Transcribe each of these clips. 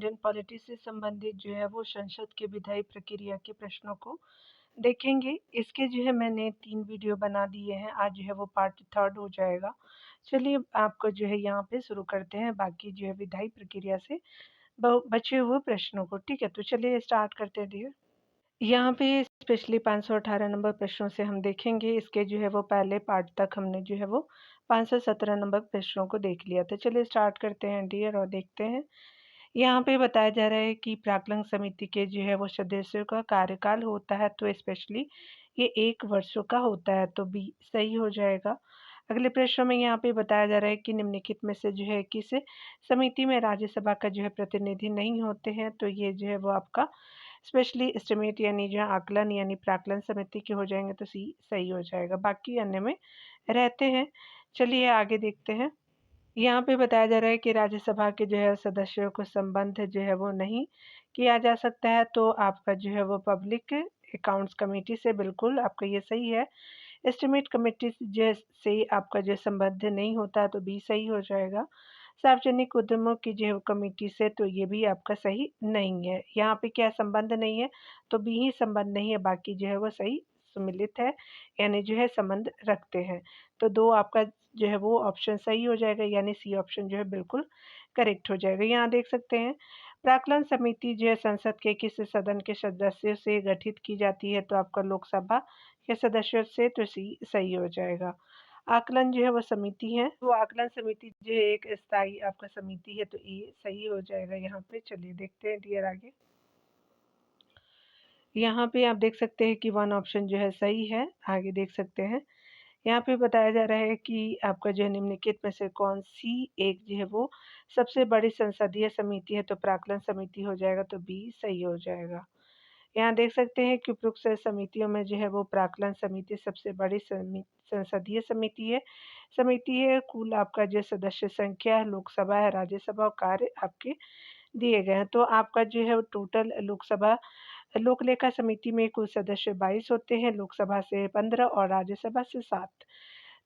Indian polity से संबंधित जो है वो संसद के विधायी प्रक्रिया के प्रश्नों को देखेंगे। इसके जो है मैंने 3 वीडियो बना दिए हैं, आज जो है वो पार्ट 3 हो जाएगा। चलिए आपको जो है यहाँ पे शुरू करते हैं बाकी जो है विधायी प्रक्रिया से ब बचे हुए प्रश्नों को, ठीक है? तो चलिए स्टार्ट करते हैं डियर। यहाँ पे स्पेशली 518 नंबर प्रश्नों से हम देखेंगे, इसके जो है वो पहले पार्ट तक हमने जो है वो 517 नंबर प्रश्नों को देख लिया था। चलिए स्टार्ट करते हैं डियर और देखते हैं। यहाँ पे बताया जा रहा है कि प्राक्कलन समिति के जो है वो सदस्यों का कार्यकाल होता है, तो स्पेशली ये 1 वर्षों का होता है, तो बी सही हो जाएगा। अगले प्रश्न में यहाँ पे बताया जा रहा है कि निम्नलिखित में से जो है किस समिति में राज्यसभा का जो है प्रतिनिधि नहीं होते हैं, तो ये जो है वो आपका स्पेशली एस्टिमेट यानी जो आकलन यानी प्राक्कलन समिति के हो जाएंगे, तो सी सही हो जाएगा। बाकी अन्य में रहते हैं। चलिए आगे देखते हैं। यहाँ पे बताया जा रहा है कि राज्यसभा के जो है सदस्यों को संबद्ध जो है वो नहीं किया जा सकता है, तो आपका जो है वो पब्लिक अकाउंट्स कमेटी से बिल्कुल आपका ये सही है। एस्टिमेट कमेटी से आपका जो संबद्ध नहीं होता, तो बी सही हो जाएगा। सार्वजनिक उद्यमों की जो कमेटी से, तो ये भी आपका सही नहीं है। यहाँ पे क्या संबंध नहीं है, तो बी ही संबंध नहीं है, बाकी जो है वो सही सम्मिलित है, यानी जो है संबंध रखते हैं। तो 2 आपका जो है वो ऑप्शन सही हो जाएगा, यानी सी ऑप्शन जो है बिल्कुल करेक्ट हो जाएगा। यहाँ देख सकते हैं प्राक्कलन समिति जो है संसद के किस सदन के सदस्यों से गठित की जाती है, तो आपका लोकसभा के सदस्यों से, तो सी सही हो जाएगा। आकलन जो है वो समिति है, वो आकलन समिति जो है एक स्थायी आपका समिति है, तो ये सही हो जाएगा यहाँ पे। चलिए देखते हैं डियर आगे। यहाँ पे आप देख सकते हैं कि 1 ऑप्शन जो है सही है। आगे देख सकते हैं। यहाँ पे बताया जा रहा है कि आपका जो है निम्नलिखित में से कौन-सी एक जो है वो सबसे बड़ी संसदीय समिति है, तो प्राक्कलन समिति हो जाएगा, तो बी सही हो जाएगा। यहाँ देख सकते हैं कि उपरोक्त समितियों में जो है वो प्राक्कलन समिति सबसे बड़ी संसदीय समिति है। कुल आपका जो सदस्य संख्या है, लोकसभा है, राज्यसभा और कार्य आपके दिए गए हैं। तो आपका जो है टोटल लोक लेखा समिति में कुल सदस्य 22 होते हैं, लोकसभा से 15 और राज्यसभा से 7।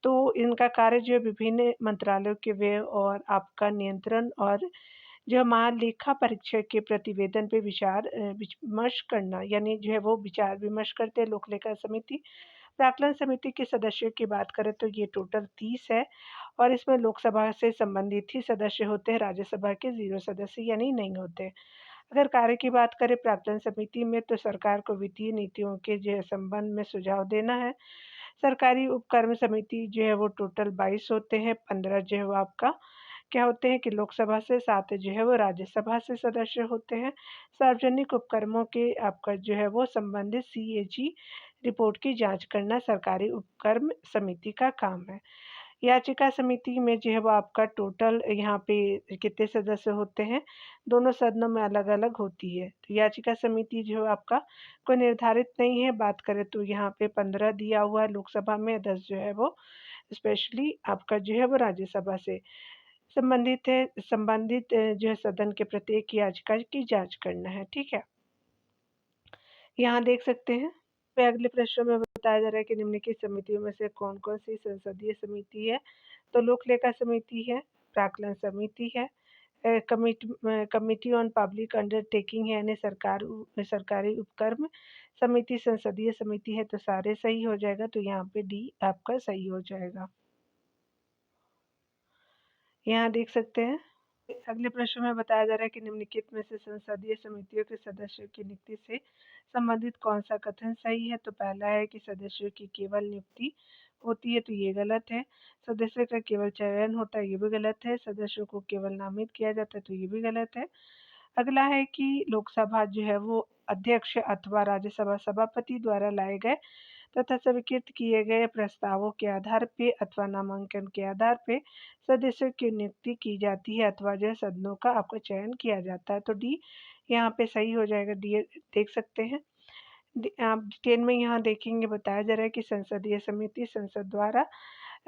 तो इनका कार्य जो है विभिन्न मंत्रालयों के व्यय और आपका नियंत्रण और जो महालेखा परीक्षक के प्रतिवेदन पे विमर्श करना, यानी जो है वो विचार विमर्श करते हैं लोक लेखा समिति। प्राक्कलन समिति के सदस्यों की बात करें तो ये टोटल 30 है और इसमें लोकसभा से संबंधित ही सदस्य होते हैं, राज्यसभा के 0 सदस्य यानी नहीं होते। अगर कार्य की बात करें प्राक्कलन समिति में, तो सरकार को वित्तीय नीतियों के जो है संबंध में सुझाव देना है। सरकारी उपक्रम समिति जो है वो टोटल 22 होते हैं, 15 जो है वो आपका क्या होते हैं कि लोकसभा से, 7 जो है वो राज्यसभा से सदस्य होते हैं। सार्वजनिक उपक्रमों के आपका जो है वो संबंधित सीएजी रिपोर्ट की जाँच करना सरकारी उपक्रम समिति का काम है। याचिका समिति में जो है वो आपका टोटल यहाँ पे कितने सदस्य होते हैं, दोनों सदनों में अलग-अलग होती है। तो याचिका समिति जो है आपका कोई निर्धारित नहीं है, बात करें तो यहाँ पे 15 दिया हुआ है लोकसभा में, 10 जो है वो स्पेशली आपका जो है वो राज्यसभा से संबंधित जो है सदन के प्रत्येक याचिका की जाँच करना है, ठीक है? यहाँ देख सकते हैं। फिर अगले प्रश्न में बताया जा रहा है कि निम्नलिखित समितियों में से कौन-कौन सी संसदीय समिति है, तो लोक लेखा समिति है, प्राक्कलन समिति है, कमिटी ऑन पब्लिक अंडरटेकिंग है, यानी सरकारी उपक्रम समिति, संसदीय समिति है, तो सारे सही हो जाएगा, तो यहाँ पे डी आपका सही हो जाएगा। यहाँ देख सकते हैं। अगले प्रश्न में बताया जा रहा है कि निम्नलिखित में से संसदीय समितियों के सदस्यों की नियुक्ति से संबंधित कौन सा कथन सही है, तो पहला है कि सदस्यों की केवल नियुक्ति होती है, तो ये गलत है। सदस्य का केवल चयन होता है, ये भी गलत है। सदस्यों को केवल नामित किया जाता है, तो ये भी गलत है। अगला है कि लोकसभा जो है वो अध्यक्ष अथवा राज्यसभा सभापति द्वारा लाए गए तथा स्वीकृत किए गए प्रस्तावों के आधार पे अथवा नामांकन के आधार पे सदस्यों की नियुक्ति की जाती है अथवा जो है सदनों का आपका चयन किया जाता है, तो डी यहाँ पे सही हो जाएगा। डी देख सकते हैं। आप डिटेल में यहाँ देखेंगे, बताया जा रहा है कि संसदीय समिति संसद द्वारा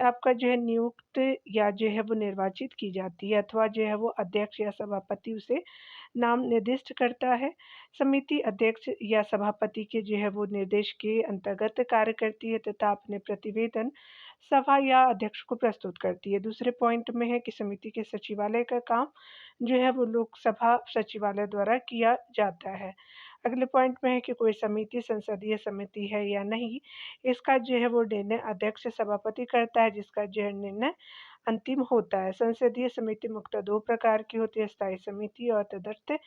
आपका जो है नियुक्त या जो है वो निर्वाचित की जाती है अथवा जो है वो अध्यक्ष या सभापति उसे नाम निर्दिष्ट करता है। समिति अध्यक्ष या सभापति के जो है वो निर्देश के अंतर्गत कार्य करती है तथा अपने प्रतिवेदन सभा या अध्यक्ष को प्रस्तुत करती है। दूसरे पॉइंट में है कि समिति के सचिवालय का काम जो है वो लोकसभा सचिवालय द्वारा किया जाता है। अगले पॉइंट में है कि कोई समिति संसदीय समिति है या नहीं, इसका जो है वो निर्णय अध्यक्ष सभापति करता है, जिसका जो है निर्णय अंतिम होता है। संसदीय समिति मुख्यतः 2 प्रकार की होती है, स्थायी समिति और तदर्थ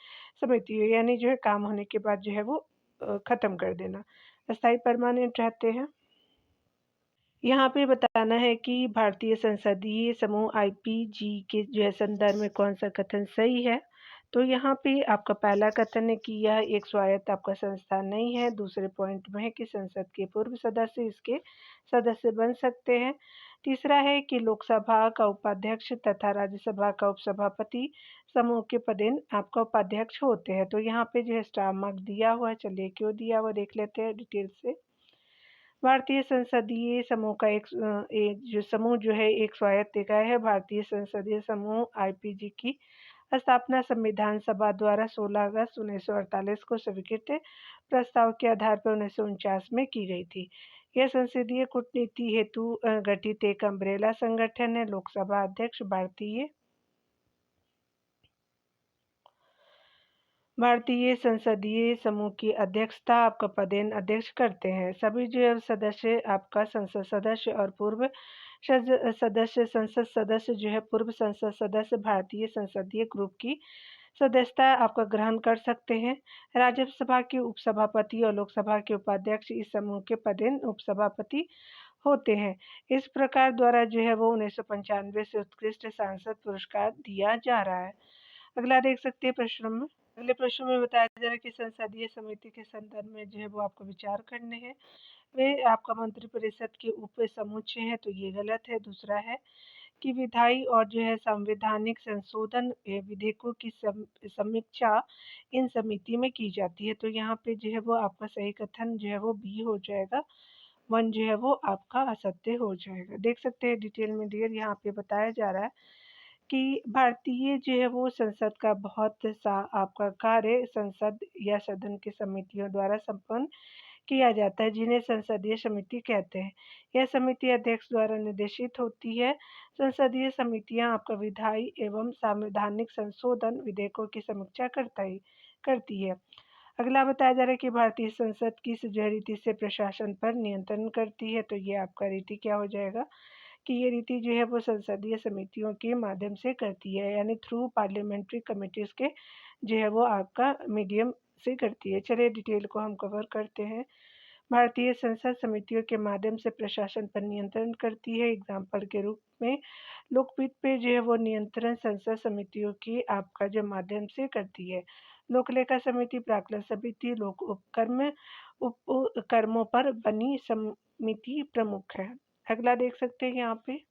समिति, यानी जो है काम होने के बाद जो है वो खत्म कर देना। अस्थायी परमानेंट रहते हैं। यहाँ पे बताना है कि भारतीय संसदीय समूह आईपीजी के जो है संदर्भ में कौन-सा कथन सही है। तो यहाँ पे आपका पहला कथन है कि यह एक स्वायत्त आपका संस्थान नहीं है। दूसरे पॉइंट में है कि संसद के पूर्व सदस्य इसके सदस्य बन सकते हैं। तीसरा है कि लोकसभा का उपाध्यक्ष तथा राज्यसभा का उपसभापति समूह के पदेन आपका उपाध्यक्ष होते हैं। तो यहाँ पे जो है स्टार मार्क दिया हुआ है। चलिए क्यों दिया हुआ देख लेते हैं डिटेल से। भारतीय संसदीय समूह का एक जो समूह जो है एक स्वायत्त इकाई है। भारतीय संसदीय समूह आईपीजी की स्थापना संविधान सभा द्वारा 16 अगस्त 1948 को स्वीकृत प्रस्ताव के आधार पर 1949 में की गई थी। यह संसदीय कूटनीति हेतु गठित एक अम्ब्रेला संगठन है। लोकसभा अध्यक्ष भारतीय संसदीय समूह की अध्यक्षता आपका पदेन अध्यक्ष करते हैं। सभी जो है सदस्य आपका संसद सदस्य और पूर्व सदस्य संसद सदस्य जो है पूर्व संसद सदस्य भारतीय संसदीय ग्रुप की सदस्यता आपका ग्रहण कर सकते हैं। राज्यसभा के उपसभापति और लोकसभा के उपाध्यक्ष इस समूह के पदेन उपसभापति होते हैं। इस प्रकार द्वारा जो है वो 1995 से उत्कृष्ट सांसद पुरस्कार दिया जा रहा है। अगला देख सकते हैं प्रश्न में। अगले प्रश्न में बताया जा रहा है कि संसदीय समिति के संदर्भ में जो है वो आपको विचार करने हैं। वे आपका मंत्रिपरिषद के उप समुच्चय है, तो ये गलत है। दूसरा है कि विधायी और जो है संवैधानिक संशोधन विधेयकों की समीक्षा इन समिति में की जाती है। तो यहाँ पे जो है वो आपका सही कथन जो है वो बी हो जाएगा। 1 जो है वो आपका असत्य हो जाएगा। देख सकते हैं डिटेल में डियर यहाँ पे बताया जा रहा है कि भारतीय जो है वो संसद का बहुत सा आपका कार्य संसद या सदन की समितियों द्वारा संपन्न किया जाता है, जिन्हें संसदीय समिति कहते हैं। यह समिति अध्यक्ष द्वारा निर्देशित होती है। संसदीय समितियां आपका विधायी एवं संवैधानिक संशोधन विधेयकों की समीक्षा करती है। अगला बताया जा रहा है कि भारतीय संसद किस जो रीति से प्रशासन पर नियंत्रण करती है। तो ये आपका रीति क्या हो जाएगा कि ये रीति जो है वो संसदीय समितियों के माध्यम से करती है, यानी थ्रू पार्लियामेंट्री कमिटीज़ के जो है वो आपका मीडियम से करती है। चलिए डिटेल को हम कवर करते हैं। भारतीय संसद समितियों के माध्यम से प्रशासन पर नियंत्रण करती है। एग्जाम्पल के रूप में लोकहित पे जो है वो नियंत्रण संसद समितियों की आपका जो माध्यम से करती है। लोकलेखा समिति, प्राक्कलन समिति, लोक उपकर्मों पर बनी समिति प्रमुख है। अगला देख सकते हैं यहाँ पे।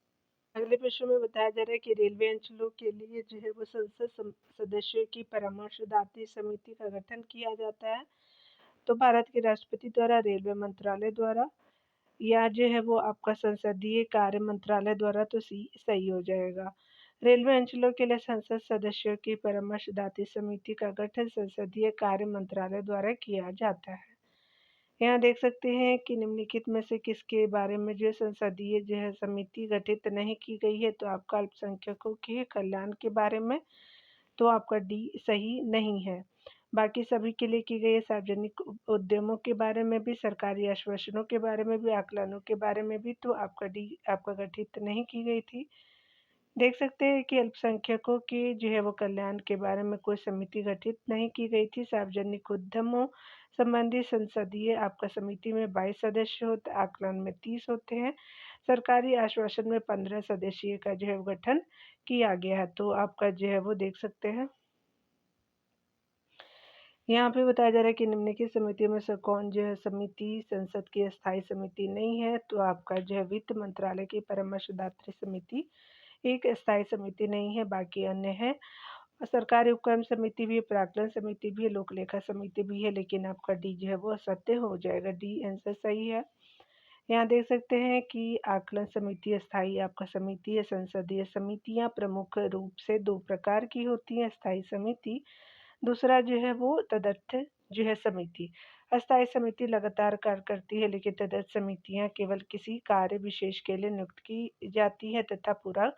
अगले प्रश्न में बताया जा रहा है कि रेलवे अंचलों के लिए जो है वो संसद सदस्यों की परामर्शदात्री समिति का गठन किया जाता है। तो भारत के राष्ट्रपति द्वारा, रेलवे मंत्रालय द्वारा या जो है वो आपका संसदीय कार्य मंत्रालय द्वारा, तो सही हो जाएगा। रेलवे अंचलों के लिए संसद सदस्यों की परामर्शदात्री समिति का गठन संसदीय कार्य मंत्रालय द्वारा किया जाता है। यहाँ देख सकते हैं कि निम्नलिखित में से किसके बारे में जो संसदीय जो है समिति गठित नहीं की गई है। तो आपका अल्पसंख्यकों के कल्याण के बारे में, तो आपका डी सही नहीं है। बाकी सभी के लिए की गई सार्वजनिक उद्यमों के बारे में भी, सरकारी आश्वासनों के बारे में भी, आकलनों के बारे में भी, तो आपका डी आपका गठित नहीं की गई थी। देख सकते हैं कि अल्पसंख्यकों के जो है वो कल्याण के बारे में कोई समिति गठित नहीं की गई थी। सार्वजनिक उद्यमों संबंधी संसदीय आपका समिति में 22 सदस्य होते, आकलन में 30 होते हैं। सरकारी आश्वासन में 15 सदस्यीय का जो है वो गठन किया गया है। तो आपका जो है वो देख सकते हैं। यहाँ पे बताया जा रहा है कि निम्नलिखित समितियों में से कौन जो है समिति संसद की स्थायी समिति नहीं है। तो आपका जो है वित्त मंत्रालय की परामर्शदात्री समिति एक स्थायी समिति नहीं है, बाकी अन्य है। सरकारी उपक्रम समिति भी है, प्राक्कलन समिति भी है, लोकलेखा समिति भी है, लेकिन आपका डी जो है वो असत्य हो जाएगा। डी आंसर सही है। यहाँ देख सकते हैं कि आकलन समिति अस्थायी आपका समिति है। संसदीय समितियां प्रमुख रूप से 2 प्रकार की होती हैं। स्थायी समिति दूसरा जो है वो तदर्थ जो है समिति। अस्थायी समिति लगातार कार्य करती है, लेकिन तदर्थ समितियाँ केवल किसी कार्य विशेष के लिए नियुक्त की जाती है तथा पूरा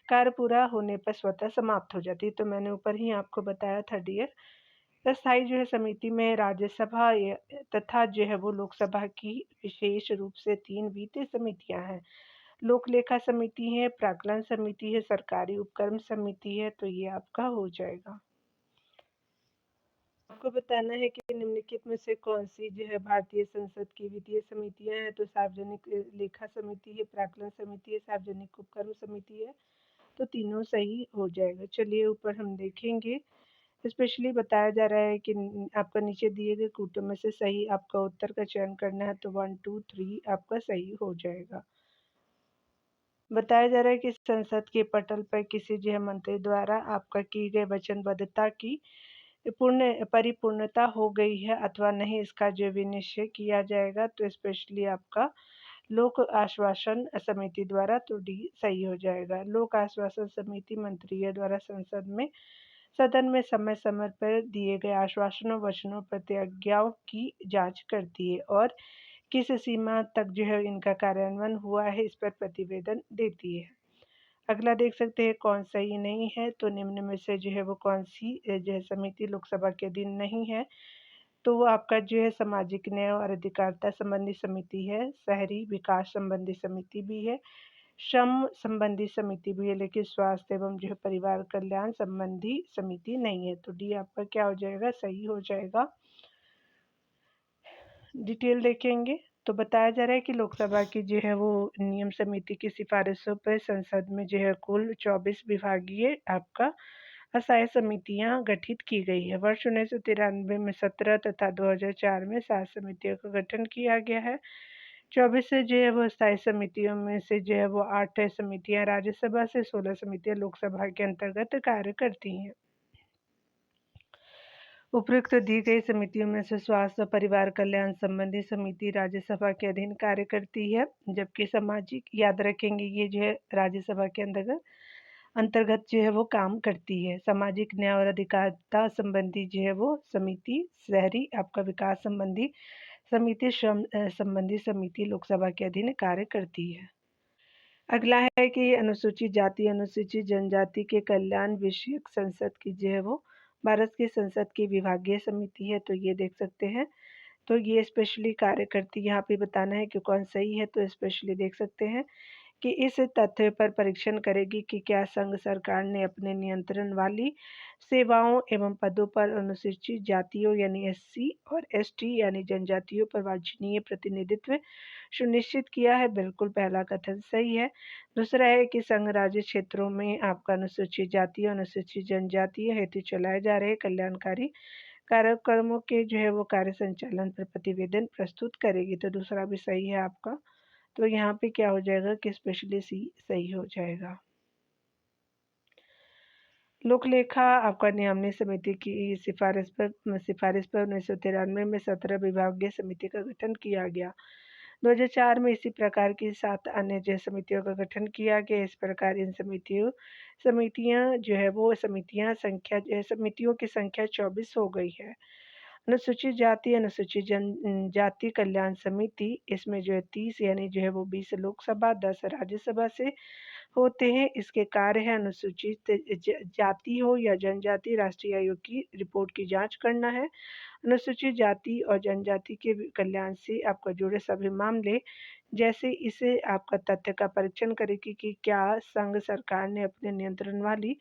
कार्य पूरा होने पर स्वतः समाप्त हो जाती है। तो मैंने ऊपर ही आपको बताया था डियर। अस्थायी जो है समिति में राज्यसभा तथा जो है वो लोकसभा की विशेष रूप से 3 वित्तीय समितियाँ हैं। लोक लेखा समिति है, प्राक्कलन समिति है, सरकारी उपक्रम समिति है, तो ये आपका हो जाएगा। आपको बताना है कि निम्नलिखित में से कौन-सी जो है भारतीय संसद की वित्तीय समितियाँ हैं, तो सार्वजनिक लेखा समिति है, प्राक्कलन समिति है, सार्वजनिक उपक्रम समिति है, तो तीनों सही हो जाएगा। चलिए ऊपर हम देखेंगे, स्पेशली बताया जा रहा है कि आपका नीचे दिए गए कूटों में से सही आपका उत्तर का चयन करना है, तो 1, 2, 3 आपका सही हो जाएगा। बताया जा रहा है कि संसद के पटल पर किसी जो है मंत्री द्वारा आपका की गई वचनबद्धता की परिपूर्णता हो गई है अथवा नहीं, इसका जो विनिश्चय किया जाएगा, तो स्पेशली आपका लोक आश्वासन समिति द्वारा, तो डी सही हो जाएगा। लोक आश्वासन समिति मंत्रियों द्वारा सदन में समय समय पर दिए गए आश्वासनों, वचनों, प्रतिज्ञाओं की जांच करती है और किस सीमा तक जो है इनका कार्यान्वयन हुआ है, इस पर प्रतिवेदन देती है। अगला देख सकते हैं कौन सही नहीं है, तो निम्न में से जो है वो कौन-सी जो है समिति लोकसभा के अधीन नहीं है, तो वो आपका जो है सामाजिक न्याय और अधिकारिता संबंधी समिति है, शहरी विकास संबंधी समिति भी है, श्रम संबंधी समिति भी है, लेकिन स्वास्थ्य एवं जो है परिवार कल्याण संबंधी समिति नहीं है, तो डी आपका क्या हो जाएगा? सही हो जाएगा। डिटेल देखेंगे तो बताया जा रहा है कि लोकसभा की जो है वो नियम समिति की सिफारिशों पर संसद में जो है कुल 24 विभागीय आपका अस्थायी समितियां गठित की गई है। वर्ष 1993 में 17 तथा 2004 में 7 समितियों का गठन किया गया है। 24 से जो है वो अस्थायी समितियों में से जो है वो 8 समितियां राज्यसभा से, 16 समितियां लोकसभा के अंतर्गत कार्य करती हैं। उपरोक्त दी गई समितियों में से स्वास्थ्य और परिवार कल्याण संबंधी समिति राज्यसभा के अधीन कार्य करती है, जबकि सामाजिक, याद रखेंगे ये जो है राज्यसभा के अंतर्गत अंतर्गत जो है वो काम करती है। सामाजिक न्याय और अधिकारिता संबंधी जो है वो समिति, शहरी आपका विकास संबंधी समिति, श्रम संबंधी समिति लोकसभा के अधीन कार्य करती है। अगला है कि अनुसूचित जाति, अनुसूचित जनजाति के कल्याण विषयक संसद की जो है वो भारत की संसद की विभागीय समिति है, तो ये देख सकते हैं। तो ये स्पेशली कार्य करती है, यहाँ पे बताना है कि कौन सही है, तो स्पेशली देख सकते हैं कि इस तथ्य पर परीक्षण करेगी कि क्या संघ सरकार ने अपने नियंत्रण वाली सेवाओं एवं पदों पर अनुसूचित जातियों यानी एससी और एसटी यानी जनजातियों पर वांछनीय प्रतिनिधित्व सुनिश्चित किया है। बिल्कुल पहला कथन सही है। दूसरा है कि संघ राज्य क्षेत्रों में आपका अनुसूचित जाति और अनुसूचित जनजाति हेतु चलाए जा रहे कल्याणकारी कार्यक्रमों के जो है वो कार्य संचालन पर प्रतिवेदन प्रस्तुत करेगी, तो दूसरा भी सही है आपका। तो यहाँ पे क्या हो जाएगा कि स्पेशली सी सही हो जाएगा। लोक लेखा आपका नियामनी समिति की सिफारिश पर 1993 में 17 विभागीय समिति का गठन किया गया। 2004 में इसी प्रकार की 7 अन्य जो समितियों का गठन किया गया। इस प्रकार इन समितियां जो है वो समितियों की संख्या 24 हो गई है। अनुसूचित जाति, अनुसूचित जनजाति कल्याण समिति, इसमें जो है 30 यानी जो है वो 20 लोकसभा, 10 राज्यसभा से होते हैं। इसके कार्य है अनुसूचित जाति हो या जनजाति, राष्ट्रीय आयोग की रिपोर्ट की जांच करना है। अनुसूचित जाति और जनजाति के कल्याण से आपका जुड़े सभी मामले, जैसे इसे आपका तथ्य का परीक्षण करेगी कि क्या संघ सरकार ने अपने नियंत्रण वाली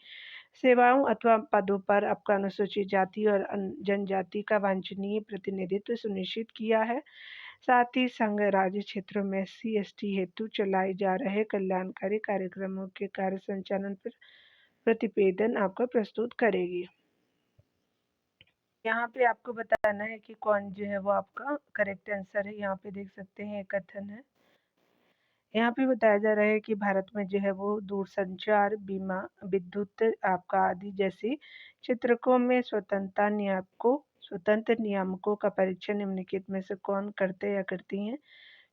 सेवाओं अथवा पदों पर आपका अनुसूचित जाति और जनजाति का वांछनीय प्रतिनिधित्व सुनिश्चित किया है। साथ ही संघ राज्य क्षेत्रों में एससी/एसटी हेतु चलाए जा रहे कल्याणकारी कार्यक्रमों के कार्य संचालन पर प्रतिवेदन आपका प्रस्तुत करेगी। यहाँ पे आपको बताना है कि कौन जो है वो आपका करेक्ट आंसर है। यहाँ पे देख सकते हैं एक कथन है। यहाँ पे बताया जा रहा है कि भारत में जो है वो दूरसंचार, बीमा, विद्युत आपका आदि जैसे क्षेत्रों में स्वतंत्र नियामकों का परीक्षण निम्नलिखित में से कौन करते या करती हैं?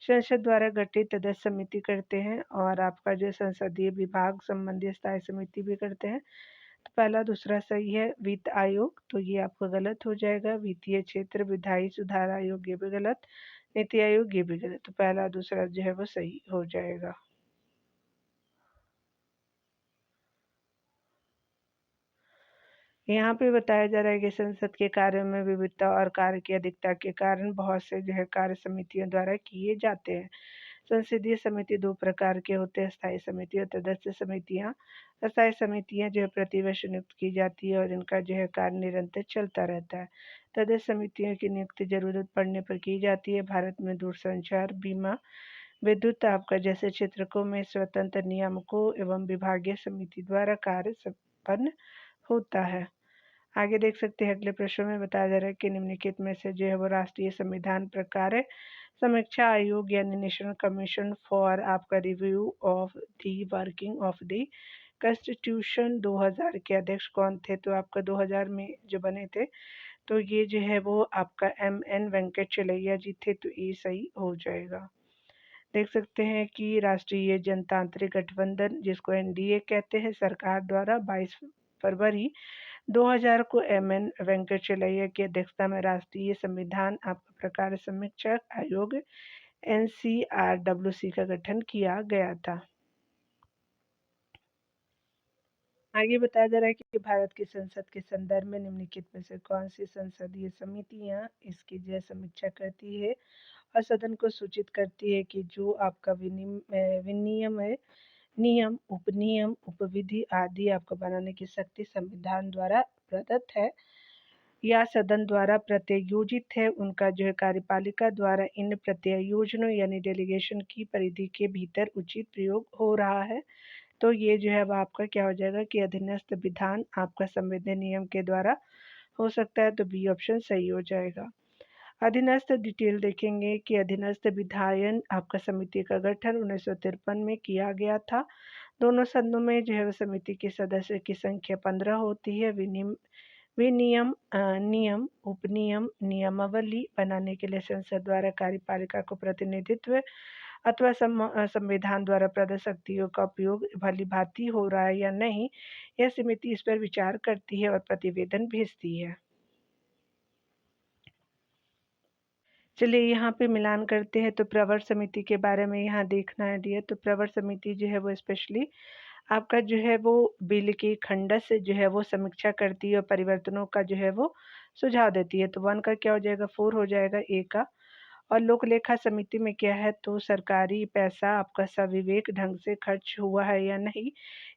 संसद द्वारा गठित सदस्य समिति करते हैं और आपका जो संसदीय विभाग संबंधी स्थायी समिति भी करते हैं। तो पहला दूसरा सही है। वित्त आयोग तो ये आपका गलत हो जाएगा। वित्तीय क्षेत्र विधायी सुधार आयोग ये भी गलत। नीति आयोग ये भी गलत। तो पहला दूसरा जो है वो सही हो जाएगा। यहाँ पे बताया जा रहा है कि संसद के कार्यों में विविधता और कार्य की अधिकता के कारण बहुत से जो है कार्य समितियों द्वारा किए जाते हैं। संसदीय समिति दो प्रकार के होते हैं, स्थायी समिति और तटस्थ समितियाँ। स्थायी समितियाँ जो है प्रतिवर्ष नियुक्त की जाती है और इनका जो है कार्य निरंतर चलता रहता है। तटस्थ समितियों की नियुक्ति जरूरत पड़ने पर की जाती है। भारत में दूरसंचार, बीमा, विद्युत आपका जैसे क्षेत्रकों में स्वतंत्र नियामकों एवं विभागीय समिति द्वारा कार्य संपन्न होता है। आगे देख सकते हैं अगले प्रश्न में बताया जा रहा है कि निम्नलिखित में से जो है वो राष्ट्रीय संविधान प्रकार समीक्षा आयोग यानी नेशनल कमीशन फॉर आपका review of the working of the constitution 2000 के अध्यक्ष कौन थे? तो आपका 2000 में जो बने थे तो ये जो है वो आपका MN वेंकटचलैया जी थे। तो ये सही हो जाएगा। देख सकते हैं कि राष्ट्रीय जनतांत्रिक गठबंधन जिसको NDA कहते हैं सरकार द्वारा 22 फरवरी 2000 को MN वेंकटचलैया की अध्यक्षता में राष्ट्रीय संविधान आपका प्रकार समीक्षक आयोग NCRWC का गठन किया गया था। आगे बताया जा रहा है कि भारत की संसद के संदर्भ में निम्नलिखित में से कौन सी संसदीय समितियां इसकी जो समीक्षा करती है और सदन को सूचित करती है कि जो आपका विनियम है, नियम, उपनियम, उपविधि आदि आपको बनाने की शक्ति संविधान द्वारा प्रदत्त है या सदन द्वारा प्रत्यायोजित है, उनका जो है कार्यपालिका द्वारा इन प्रत्यायोजनों यानी डेलीगेशन की परिधि के भीतर उचित प्रयोग हो रहा है। तो ये जो है अब आपका क्या हो जाएगा कि अधीनस्थ विधान आपका संविधान नियम के द्वारा हो सकता है। तो बी ऑप्शन सही हो जाएगा। अधीनस्थ डिटेल देखेंगे कि अधीनस्थ विधायन आपका समिति का गठन 1953 में किया गया था। दोनों सदनों में जो है समिति के सदस्य की संख्या 15 होती है। विनियम, नियम, उपनियम, नियमावली बनाने के लिए संसद द्वारा कार्यपालिका को प्रतिनिधित्व अथवा संविधान द्वारा प्रदत्त शक्तियों का उपयोग भली भांति हो रहा है या नहीं, यह समिति इस पर विचार करती है और प्रतिवेदन भेजती है। चलिए यहाँ पे मिलान करते हैं। तो प्रवर समिति के बारे में यहाँ देखना है डियर। तो प्रवर समिति जो है वो स्पेशली आपका जो है वो बिल की खंडस से जो है वो समीक्षा करती है और परिवर्तनों का जो है वो सुझाव देती है। तो 1 का क्या हो जाएगा? 4 हो जाएगा ए का। और लोक लेखा समिति में क्या है? तो सरकारी पैसा आपका सविवेक ढंग से खर्च हुआ है या नहीं,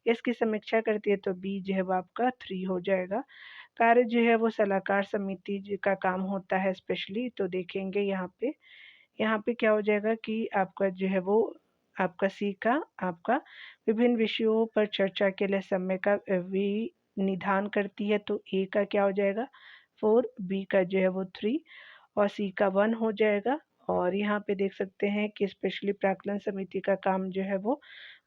इसकी समीक्षा करती है। तो बी जो है वो आपका 3 हो जाएगा। कार्य जो है वो सलाहकार समिति का काम होता है स्पेशली। तो देखेंगे यहाँ पे क्या हो जाएगा कि आपका जो है वो आपका सी का आपका विभिन्न विषयों पर चर्चा के लिए समय का विनिधान करती है। तो ए का क्या हो जाएगा? 4, बी का जो है वो 3 और सी का 1 हो जाएगा। और यहाँ पे देख सकते हैं कि स्पेशली प्राक्कलन समिति का काम जो है वो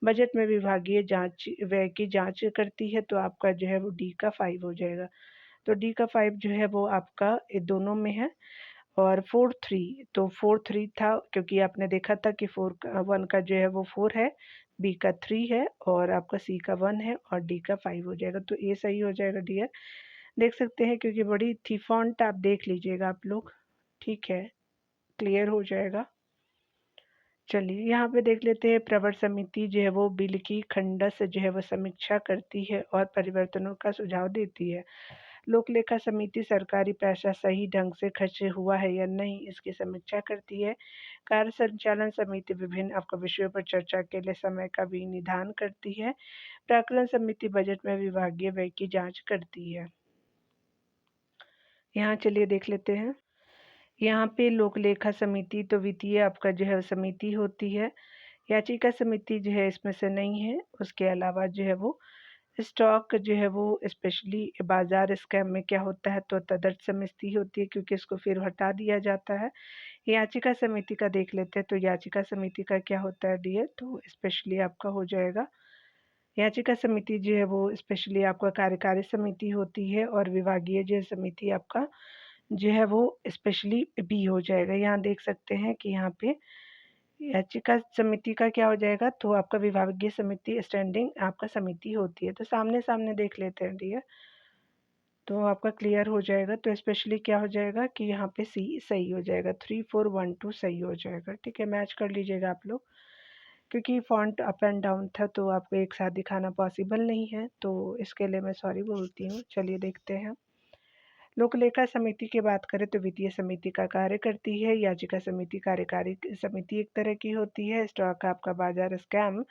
बजट में विभागीय जांच व्यय की जांच करती है। तो आपका जो है वो डी का 5 हो जाएगा। तो डी का 5 जो है वो आपका ये दोनों में है। और 4 3 तो 4 3 था क्योंकि आपने देखा था कि 1 का जो है वो 4 है, बी का 3 है और आपका सी का 1 है और डी का 5 हो जाएगा। तो ये सही हो जाएगा डियर। देख सकते हैं क्योंकि बड़ी थी फॉन्ट, आप देख लीजिएगा आप लोग, ठीक है, क्लियर हो जाएगा। चलिए यहाँ पे देख लेते हैं। प्रवर समिति जो है वो बिल की खंडस जो है वो समीक्षा करती है और परिवर्तनों का सुझाव देती है। लोक लेखा समिति सरकारी पैसा सही ढंग से खर्च हुआ है या नहीं, इसकी समीक्षा करती है। कार्य संचालन समिति विभिन्न आपका विषयों पर चर्चा के लिए समय का विनिधान करती है। प्राक्कलन समिति बजट में विभागीय व्यय की जांच करती है। यहाँ चलिए देख लेते हैं। यहाँ पे लोक लेखा समिति तो वित्तीय आपका जो है समिति होती है। याचिका समिति जो है इसमें से नहीं है। उसके अलावा जो है वो स्टॉक जो है वो स्पेशली बाजार स्कैम में क्या होता है? तो तदर्थ समिति होती है क्योंकि इसको फिर हटा दिया जाता है। याचिका समिति का देख लेते हैं। तो याचिका समिति का क्या होता है डियर? तो स्पेशली आपका हो जाएगा याचिका समिति जो है वो स्पेशली आपका कार्यकारी समिति होती है और विभागीय जो समिति आपका जो है वो स्पेशली बी हो जाएगा। यहाँ देख सकते हैं कि यहाँ पे याचिका समिति का क्या हो जाएगा, तो आपका विभागीय समिति स्टैंडिंग आपका समिति होती है। तो सामने-सामने देख लेते हैं डियर, तो आपका क्लियर हो जाएगा। तो स्पेशली क्या हो जाएगा कि यहाँ पे सी सही हो जाएगा, 3, 4, 1, 2 सही हो जाएगा, ठीक है? मैच कर लीजिएगा आप लोग, क्योंकि फ़ॉन्ट अप एंड डाउन था तो आपको एक साथ दिखाना पॉसिबल नहीं है, तो इसके लिए मैं सॉरी बोलती हूँ। चलिए देखते हैं। लोक लेखा समिति की बात करें तो वित्तीय समिति का कार्य करती है। याचिका समिति कार्यकारी समिति एक तरह की होती है। स्टॉक आपका बाजार स्कैम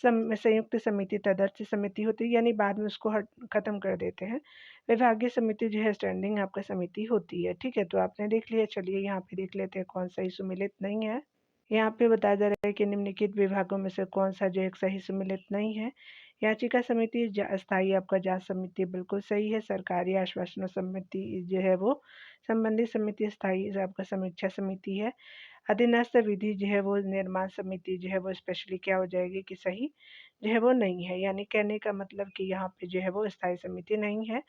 संयुक्त समिति तदर्थ समिति होती है, यानी बाद में उसको खत्म कर देते हैं। विभागीय समिति जो है स्टैंडिंग आपका समिति होती है, ठीक है? तो आपने देख लिया। चलिए यहाँ पे देख लेते हैं कौन सा सुमिलित नहीं है। यहाँ पे बताया जा रहा है कि निम्नलिखित विभागों में से कौन सा जो एक सही सम्मिलित नहीं है। याचिका समिति स्थायी आपका जांच समिति बिल्कुल सही है। सरकारी आश्वासन समिति जो है वो संबंधित समिति स्थायी आपका समीक्षा समिति है। अधीनस्थ विधि जो है वो निर्माण समिति जो है वो स्पेशली क्या हो जाएगी कि सही जो है वो नहीं है, यानी कहने का मतलब कि यहाँ पे जो है वो स्थायी समिति नहीं है।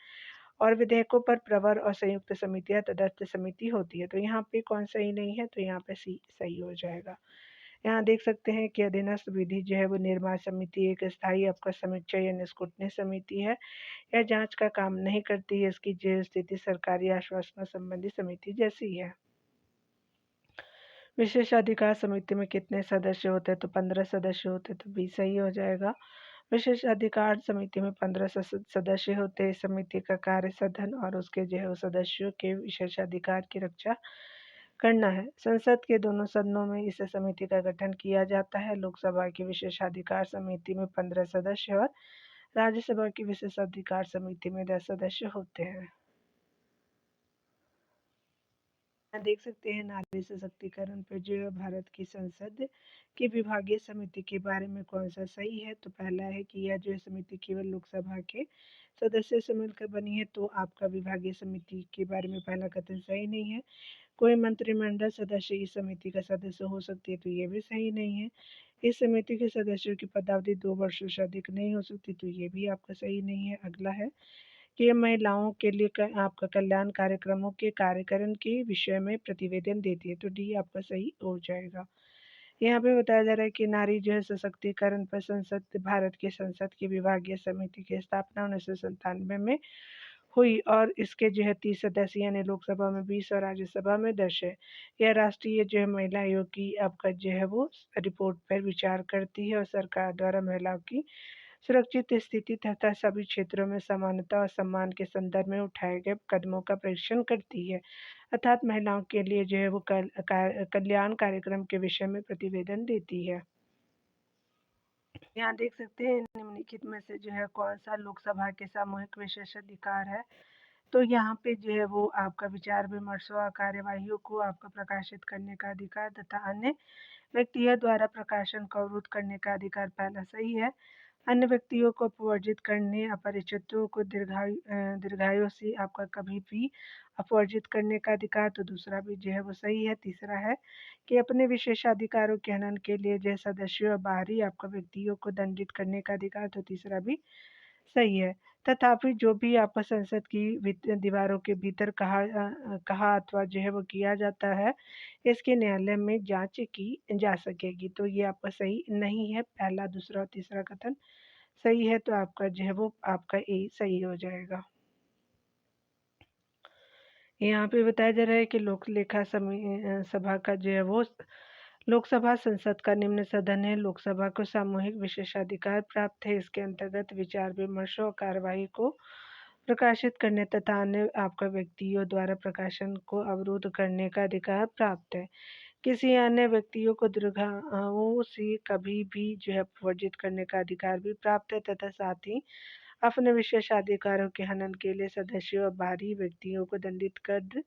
और विधेयकों पर प्रवर और संयुक्त समितियां तटस्थ समिति होती है। तो यहाँ पे कौन सही नहीं है, तो यहाँ पे सी सही हो जाएगा। यहाँ देख सकते हैं कि अधीनस्थ विधि जो है वो निर्माण समिति एक स्थायी आपका समीक्षा या निष्कर्षण समिति है। यह जांच का काम नहीं करती है। इसकी जो स्थिति सरकारी आश्वासन संबंधी समिति जैसी है। विशेषाधिकार समिति में कितने सदस्य होते हैं, तो 15 सदस्य होते हैं, तो बी सही हो जाएगा। विशेषाधिकार समिति में 15 सदस्य होते हैं। समिति का कार्य सदन और उसके जो है सदस्यों के विशेषाधिकार की रक्षा करना है। संसद के दोनों सदनों में इस समिति का गठन किया जाता है। लोकसभा की विशेषाधिकार समिति में 15 सदस्य और राज्यसभा की विशेषाधिकार समिति में 10 सदस्य होते हैं। देख सकते हैं नारी सशक्तिकरण पर जो है भारत की संसद की विभागीय समिति के बारे में कौन सा सही है, तो पहला है कि यह जो है समिति केवल लोकसभा के सदस्य से मिलकर बनी है। तो आपका विभागीय समिति के बारे में पहला कथन सही नहीं है। कोई मंत्रिमंडल सदस्य इस समिति का सदस्य हो सकती है, तो ये भी सही नहीं है। इस समिति के सदस्यों की पदावधि 2 वर्षों से अधिक नहीं हो सकती, तो ये भी आपका सही नहीं है। अगला है कि महिलाओं के लिए आपका कल्याण कार्यक्रमों के कार्यकरण के विषय में प्रतिवेदन देती है, तो डी आपका सही हो जाएगा। यहाँ पे बताया जा रहा है कि नारी जो है सशक्तिकरण पर संसद भारत की संसद की विभागीय समिति की स्थापना 1997 में हुई और इसके जो है 30 सदस्य यानी लोकसभा में 20 और राज्यसभा में 10 है। यह राष्ट्रीय जो है महिला आयोग की आपका जो है वो रिपोर्ट पर विचार करती है और सरकार द्वारा महिलाओं की सुरक्षित स्थिति तथा सभी क्षेत्रों में समानता और सम्मान के संदर्भ में उठाए गए कदमों का परीक्षण करती है, अर्थात महिलाओं के लिए जो है वो कल्याण कार्यक्रम के विषय में प्रतिवेदन देती है। यहाँ देख सकते हैं निम्नलिखित में से जो है कौन सा लोकसभा के सामूहिक विशेषाधिकार है। तो यहाँ पे जो है वो आपका विचार विमर्शों और कार्यवाहियों को आपका प्रकाशित करने का अधिकार तथा अन्य व्यक्तियों द्वारा प्रकाशन को अवरुद्ध करने का अधिकार पहला सही है। अन्य व्यक्तियों को अपवर्जित करने, अपरिचितों को दीर्घायु से आपका कभी भी अपवर्जित करने का अधिकार, तो दूसरा भी जो है वो सही है। तीसरा है कि अपने विशेषाधिकारों के हनन के लिए जो सदस्यों और बाहरी आपका व्यक्तियों को दंडित करने का अधिकार, तो तीसरा भी सही है। तथापि जो भी आपका संसद की दीवारों के भीतर कहा अथवा जो है वो किया जाता है, इसके न्यायालय में जांच की जा सकेगी, तो ये आपका सही नहीं है। पहला, दूसरा और तीसरा कथन सही है, तो आपका जो है वो आपका ए सही हो जाएगा। यहाँ पे बताया जा रहा है कि लोक लेखा सभा का जो है वो लोकसभा संसद का निम्न सदन है। लोकसभा को सामूहिक विशेषाधिकार प्राप्त है। इसके अंतर्गत विचार विमर्श और कार्यवाही को प्रकाशित करने तथा अन्य आपका व्यक्तियों द्वारा प्रकाशन को अवरुद्ध करने का अधिकार प्राप्त है। किसी अन्य व्यक्तियों को दीर्घायु से कभी भी जो है वर्जित करने का अधिकार भी प्राप्त है तथा साथ ही अपने विशेषाधिकारों के हनन के लिए सदस्यों और बाहरी व्यक्तियों को दंडित कर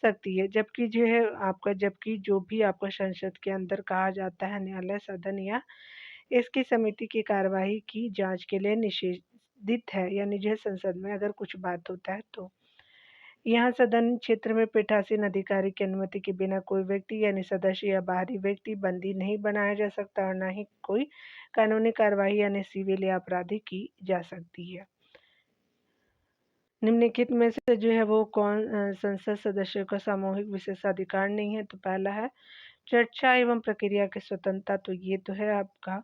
सकती है। जबकि जो है आपका जबकि जो भी आपको संसद के अंदर कहा जाता है, न्यायालय सदन या इसकी समिति की कार्यवाही की जांच के लिए निषेधित है, यानी जो है संसद में अगर कुछ बात होता है तो यहाँ सदन क्षेत्र में पीठासीन अधिकारी की अनुमति के बिना कोई व्यक्ति यानी सदस्य या बाहरी व्यक्ति बंदी नहीं बनाया जा सकता और न ही कोई कानूनी कार्यवाही यानी सिविल या आपराधिक की जा सकती है। निम्नलिखित में से जो है वो कौन संसद सदस्य का सामूहिक विशेषाधिकार नहीं है, तो पहला है चर्चा एवं प्रक्रिया की स्वतंत्रता तो ये तो है आपका।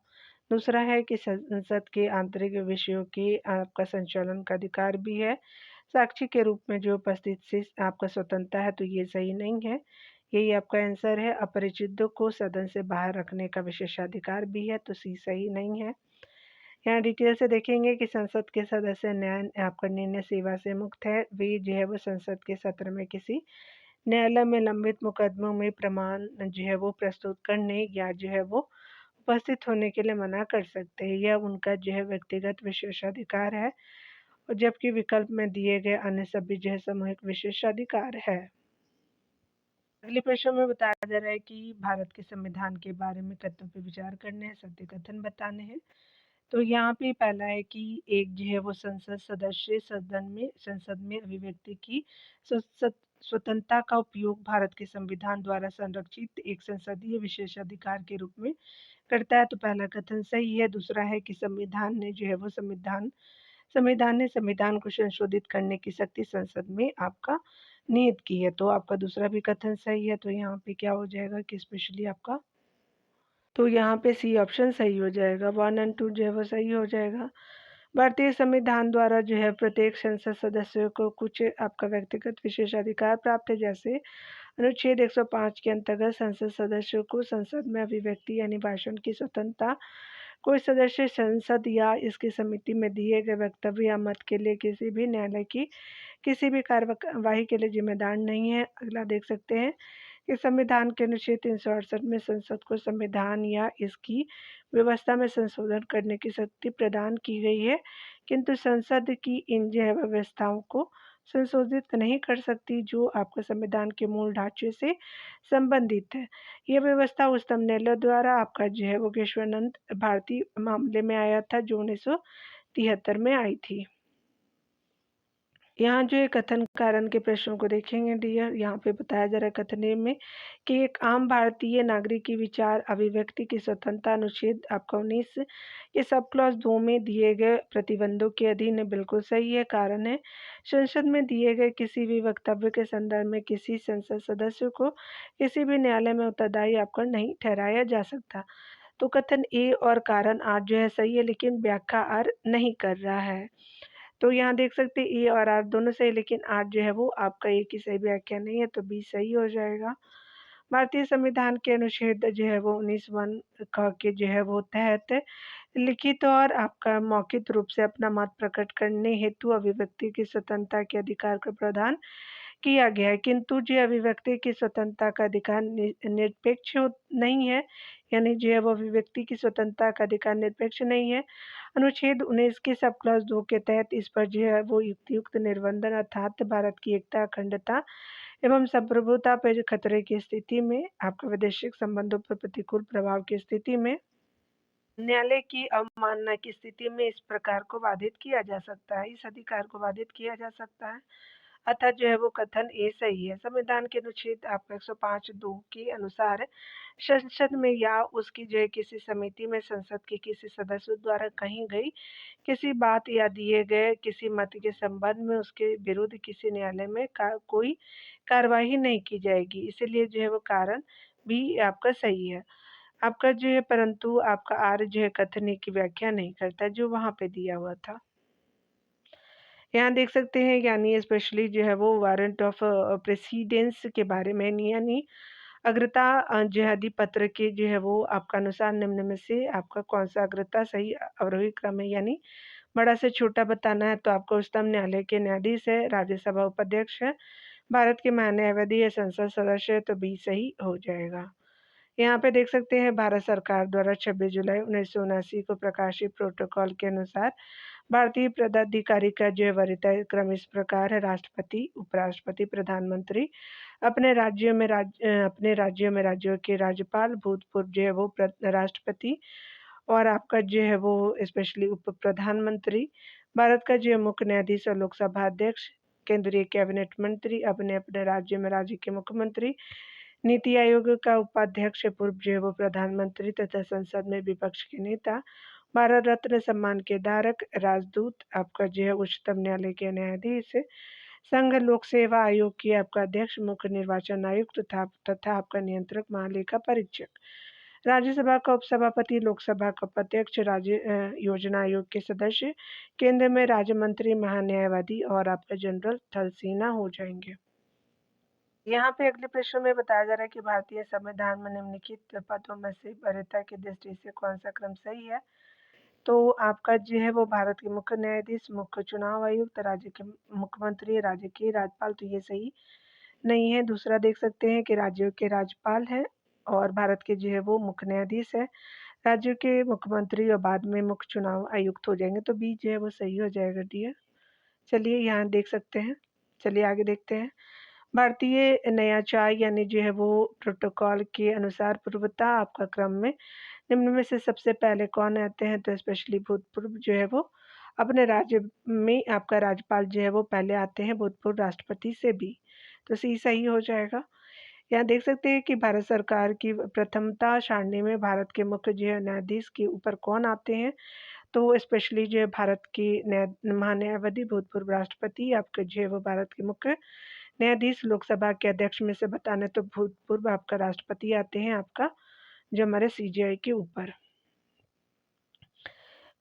दूसरा है कि संसद के आंतरिक विषयों के आपका संचालन का अधिकार भी है। साक्षी के रूप में जो उपस्थित से आपका स्वतंत्रता है तो ये सही नहीं है। यही आपका आंसर है। अपरिचितों को सदन से बाहर रखने का विशेषाधिकार भी है तो सी सही नहीं है। यहाँ डिटेल से देखेंगे कि संसद के सदस्य न्याय आपका निर्णय सेवा से मुक्त है। वे जो है वो संसद के सत्र में किसी न्यायालय में लंबित मुकदमों में प्रमाण जो है वो प्रस्तुत करने या जो है वो उपस्थित होने के लिए मना कर सकते हैं। यह उनका जो है व्यक्तिगत विशेषाधिकार है और जबकि विकल्प में दिए गए अन्य सभी जो है सामूहिक विशेषाधिकार है। अगले प्रश्न में बताया जा रहा है कि भारत के संविधान के बारे में कथनों पर विचार करने हैं, सत्य कथन बताने हैं। तो यहाँ पे पहला है कि एक जो है वो संसद सदस्य संसद में अभिव्यक्ति की स्वतंत्रता का उपयोग भारत के संविधान द्वारा संरक्षित एक संसदीय विशेषाधिकार के रूप में करता है। तो पहला कथन सही है। दूसरा है कि संविधान ने जो है वो संविधान को संशोधित करने की शक्ति संसद में आपका निहित की है। तो आपका दूसरा भी कथन सही है। तो यहाँ पे क्या हो जाएगा कि स्पेशली आपका तो यहाँ पे सी ऑप्शन सही हो जाएगा। 1 और 2 जो है वो सही हो जाएगा। भारतीय संविधान द्वारा जो है प्रत्येक संसद सदस्य को कुछ आपका व्यक्तिगत विशेषाधिकार प्राप्त है। जैसे अनुच्छेद 105 के अंतर्गत संसद सदस्यों को संसद में अभिव्यक्ति यानी भाषण की स्वतंत्रता, कोई सदस्य संसद या इसकी समिति में दिए गए वक्तव्य या मत के लिए किसी भी न्यायालय की किसी भी कार्यवाही के लिए जिम्मेदार नहीं है। अगला देख सकते हैं कि संविधान के अनुच्छेद 368 में संसद को संविधान या इसकी व्यवस्था में संशोधन करने की शक्ति प्रदान की गई है, किंतु संसद की इन जो है व्यवस्थाओं को संशोधित नहीं कर सकती जो आपके संविधान के मूल ढांचे से संबंधित है। यह व्यवस्था उच्चतम न्यायालय द्वारा आपका जो है वो केशवानंद भारती मामले में आया था जो 1973 में आई थी। यहाँ जो है कथन कारण के प्रश्नों को देखेंगे डियर। यहाँ पे बताया जा रहा है कथन में कि एक आम भारतीय नागरिक की विचार अभिव्यक्ति की स्वतंत्रता अनुच्छेद आपका 19 के सब क्लॉज 2 में दिए गए प्रतिबंधों के अधीन है। बिल्कुल सही है। कारण है संसद में दिए गए किसी भी वक्तव्य के संदर्भ में किसी संसद सदस्य को किसी भी न्यायालय में उत्तरदायी आपको नहीं ठहराया जा सकता। तो कथन ए और कारण आर जो है सही है, लेकिन व्याख्या आर नहीं कर रहा है। तो यहाँ देख सकते हैं ए और आर दोनों सही, लेकिन आर जो है वो आपका एक ही सही व्याख्या नहीं है तो बी सही हो जाएगा। भारतीय संविधान के अनुच्छेद जो है वो 19(1) क के जो है वो तहत लिखित और आपका मौखिक रूप से अपना मत प्रकट करने हेतु अभिव्यक्ति की स्वतंत्रता के अधिकार का प्रदान किया गया है, किंतु जो अभिव्यक्ति की स्वतंत्रता का अधिकार निरपेक्ष नहीं है, यानी जो है वो अभिव्यक्ति की स्वतंत्रता का अधिकार निरपेक्ष नहीं है। अनुच्छेद 19 के सब क्लॉज 2 के तहत इस पर जो है वो युक्तियुक्त निर्बंधन अर्थात भारत की एकता, अखंडता एवं संप्रभुता पर खतरे की स्थिति में आपके वैदेशिक संबंधों पर प्रतिकूल प्रभाव की स्थिति में न्यायालय की अवमानना की स्थिति में इस प्रकार को बाधित किया जा सकता है, इस अधिकार को बाधित किया जा सकता है। अतः जो है वो कथन ए सही है। संविधान के अनुच्छेद आपका 105(2) के अनुसार संसद में या उसकी जो है किसी समिति में संसद के किसी सदस्य द्वारा कही गई किसी बात या दिए गए किसी मत के संबंध में उसके विरुद्ध किसी न्यायालय में कोई कार्यवाही नहीं की जाएगी। इसीलिए जो है वो कारण भी आपका सही है। आपका जो है परंतु आपका आर जो है कथन की व्याख्या नहीं करता जो वहाँ पे दिया हुआ था। यहाँ देख सकते हैं यानी स्पेशली जो है वो वारंट ऑफ प्रेसिडेंस के बारे में यानी अग्रता जो है अधिपत्र के जो है वो आपका अनुसार निम्न में से आपका कौन सा अग्रता सही अवरोही क्रम है, यानी बड़ा से छोटा बताना है तो आपको उच्चतम न्यायालय के न्यायाधीश है, राज्यसभा उपाध्यक्ष है, भारत के महान्यायवादी है, संसद सदस्य है तो बी सही हो जाएगा। यहाँ पे देख सकते हैं भारत सरकार द्वारा 26 जुलाई 1979 को प्रकाशित प्रोटोकॉल के अनुसार भारतीय पदाधिकारी का जो है वरीयता क्रम इस प्रकार है। राष्ट्रपति, उपराष्ट्रपति, प्रधानमंत्री अपने राज्यों में राज्यों के राज्यपाल, भूतपूर्व जो है वो राष्ट्रपति और आपका जो है वो स्पेशली उप प्रधानमंत्री, भारत का जो है मुख्य न्यायाधीश और लोकसभा अध्यक्ष, केंद्रीय कैबिनेट मंत्री, अपने अपने राज्य में राज्य के मुख्यमंत्री, नीति आयोग का उपाध्यक्ष, पूर्व जो है वो प्रधानमंत्री तथा संसद में विपक्ष के नेता, भारत रत्न सम्मान के धारक, राजदूत, आपका जो है उच्चतम न्यायालय के न्यायाधीश, संघ लोक सेवा आयोग की आपका अध्यक्ष, मुख्य निर्वाचन आयुक्त तथा आपका नियंत्रक महालेखा परीक्षक, राज्यसभा का उपसभापति, लोकसभा का उपाध्यक्ष, राज्य योजना आयोग के सदस्य, केंद्र में राज्य मंत्री, महान्यायवादी और आपका जनरल थल सेना हो जाएंगे। यहाँ पे अगले प्रश्न में बताया जा रहा है कि भारतीय संविधान में निम्नलिखित पदों में से वरीयता की दृष्टि से कौन सा क्रम सही है। तो आपका जो है वो भारत के मुख्य न्यायाधीश, मुख्य चुनाव आयुक्त, राज्य के मुख्यमंत्री, राज्य के राज्यपाल, तो ये सही नहीं है। दूसरा देख सकते हैं कि राज्यों के राज्यपाल हैं और भारत के जो है वो मुख्य न्यायाधीश है, राज्यों के मुख्यमंत्री और बाद में मुख्य चुनाव आयुक्त हो जाएंगे, तो बी जो है वो सही हो जाएगा डियर। चलिए यहाँ देख सकते हैं। चलिए आगे देखते हैं। भारतीय नयाचार यानी जो है वो प्रोटोकॉल के अनुसार पूर्वता आपका क्रम में निम्न में से सबसे पहले कौन आते हैं। तो स्पेशली भूतपूर्व जो है वो अपने राज्य में आपका राज्यपाल जो है वो पहले आते हैं भूतपूर्व राष्ट्रपति से भी, तो सी सही हो जाएगा। यहाँ देख सकते हैं कि भारत सरकार की प्रथमता सारणी में भारत के मुख्य जो है न्यायाधीश के ऊपर कौन आते हैं। तो स्पेशली जो है भारत के महान्यायवादी, भूतपूर्व राष्ट्रपति, आपके जो है वो भारत के मुख्य न्यायाधीश, लोकसभा के अध्यक्ष में से बताने तो भूतपूर्व आपका राष्ट्रपति आते हैं आपका जो हमारे सीजीआई के ऊपर।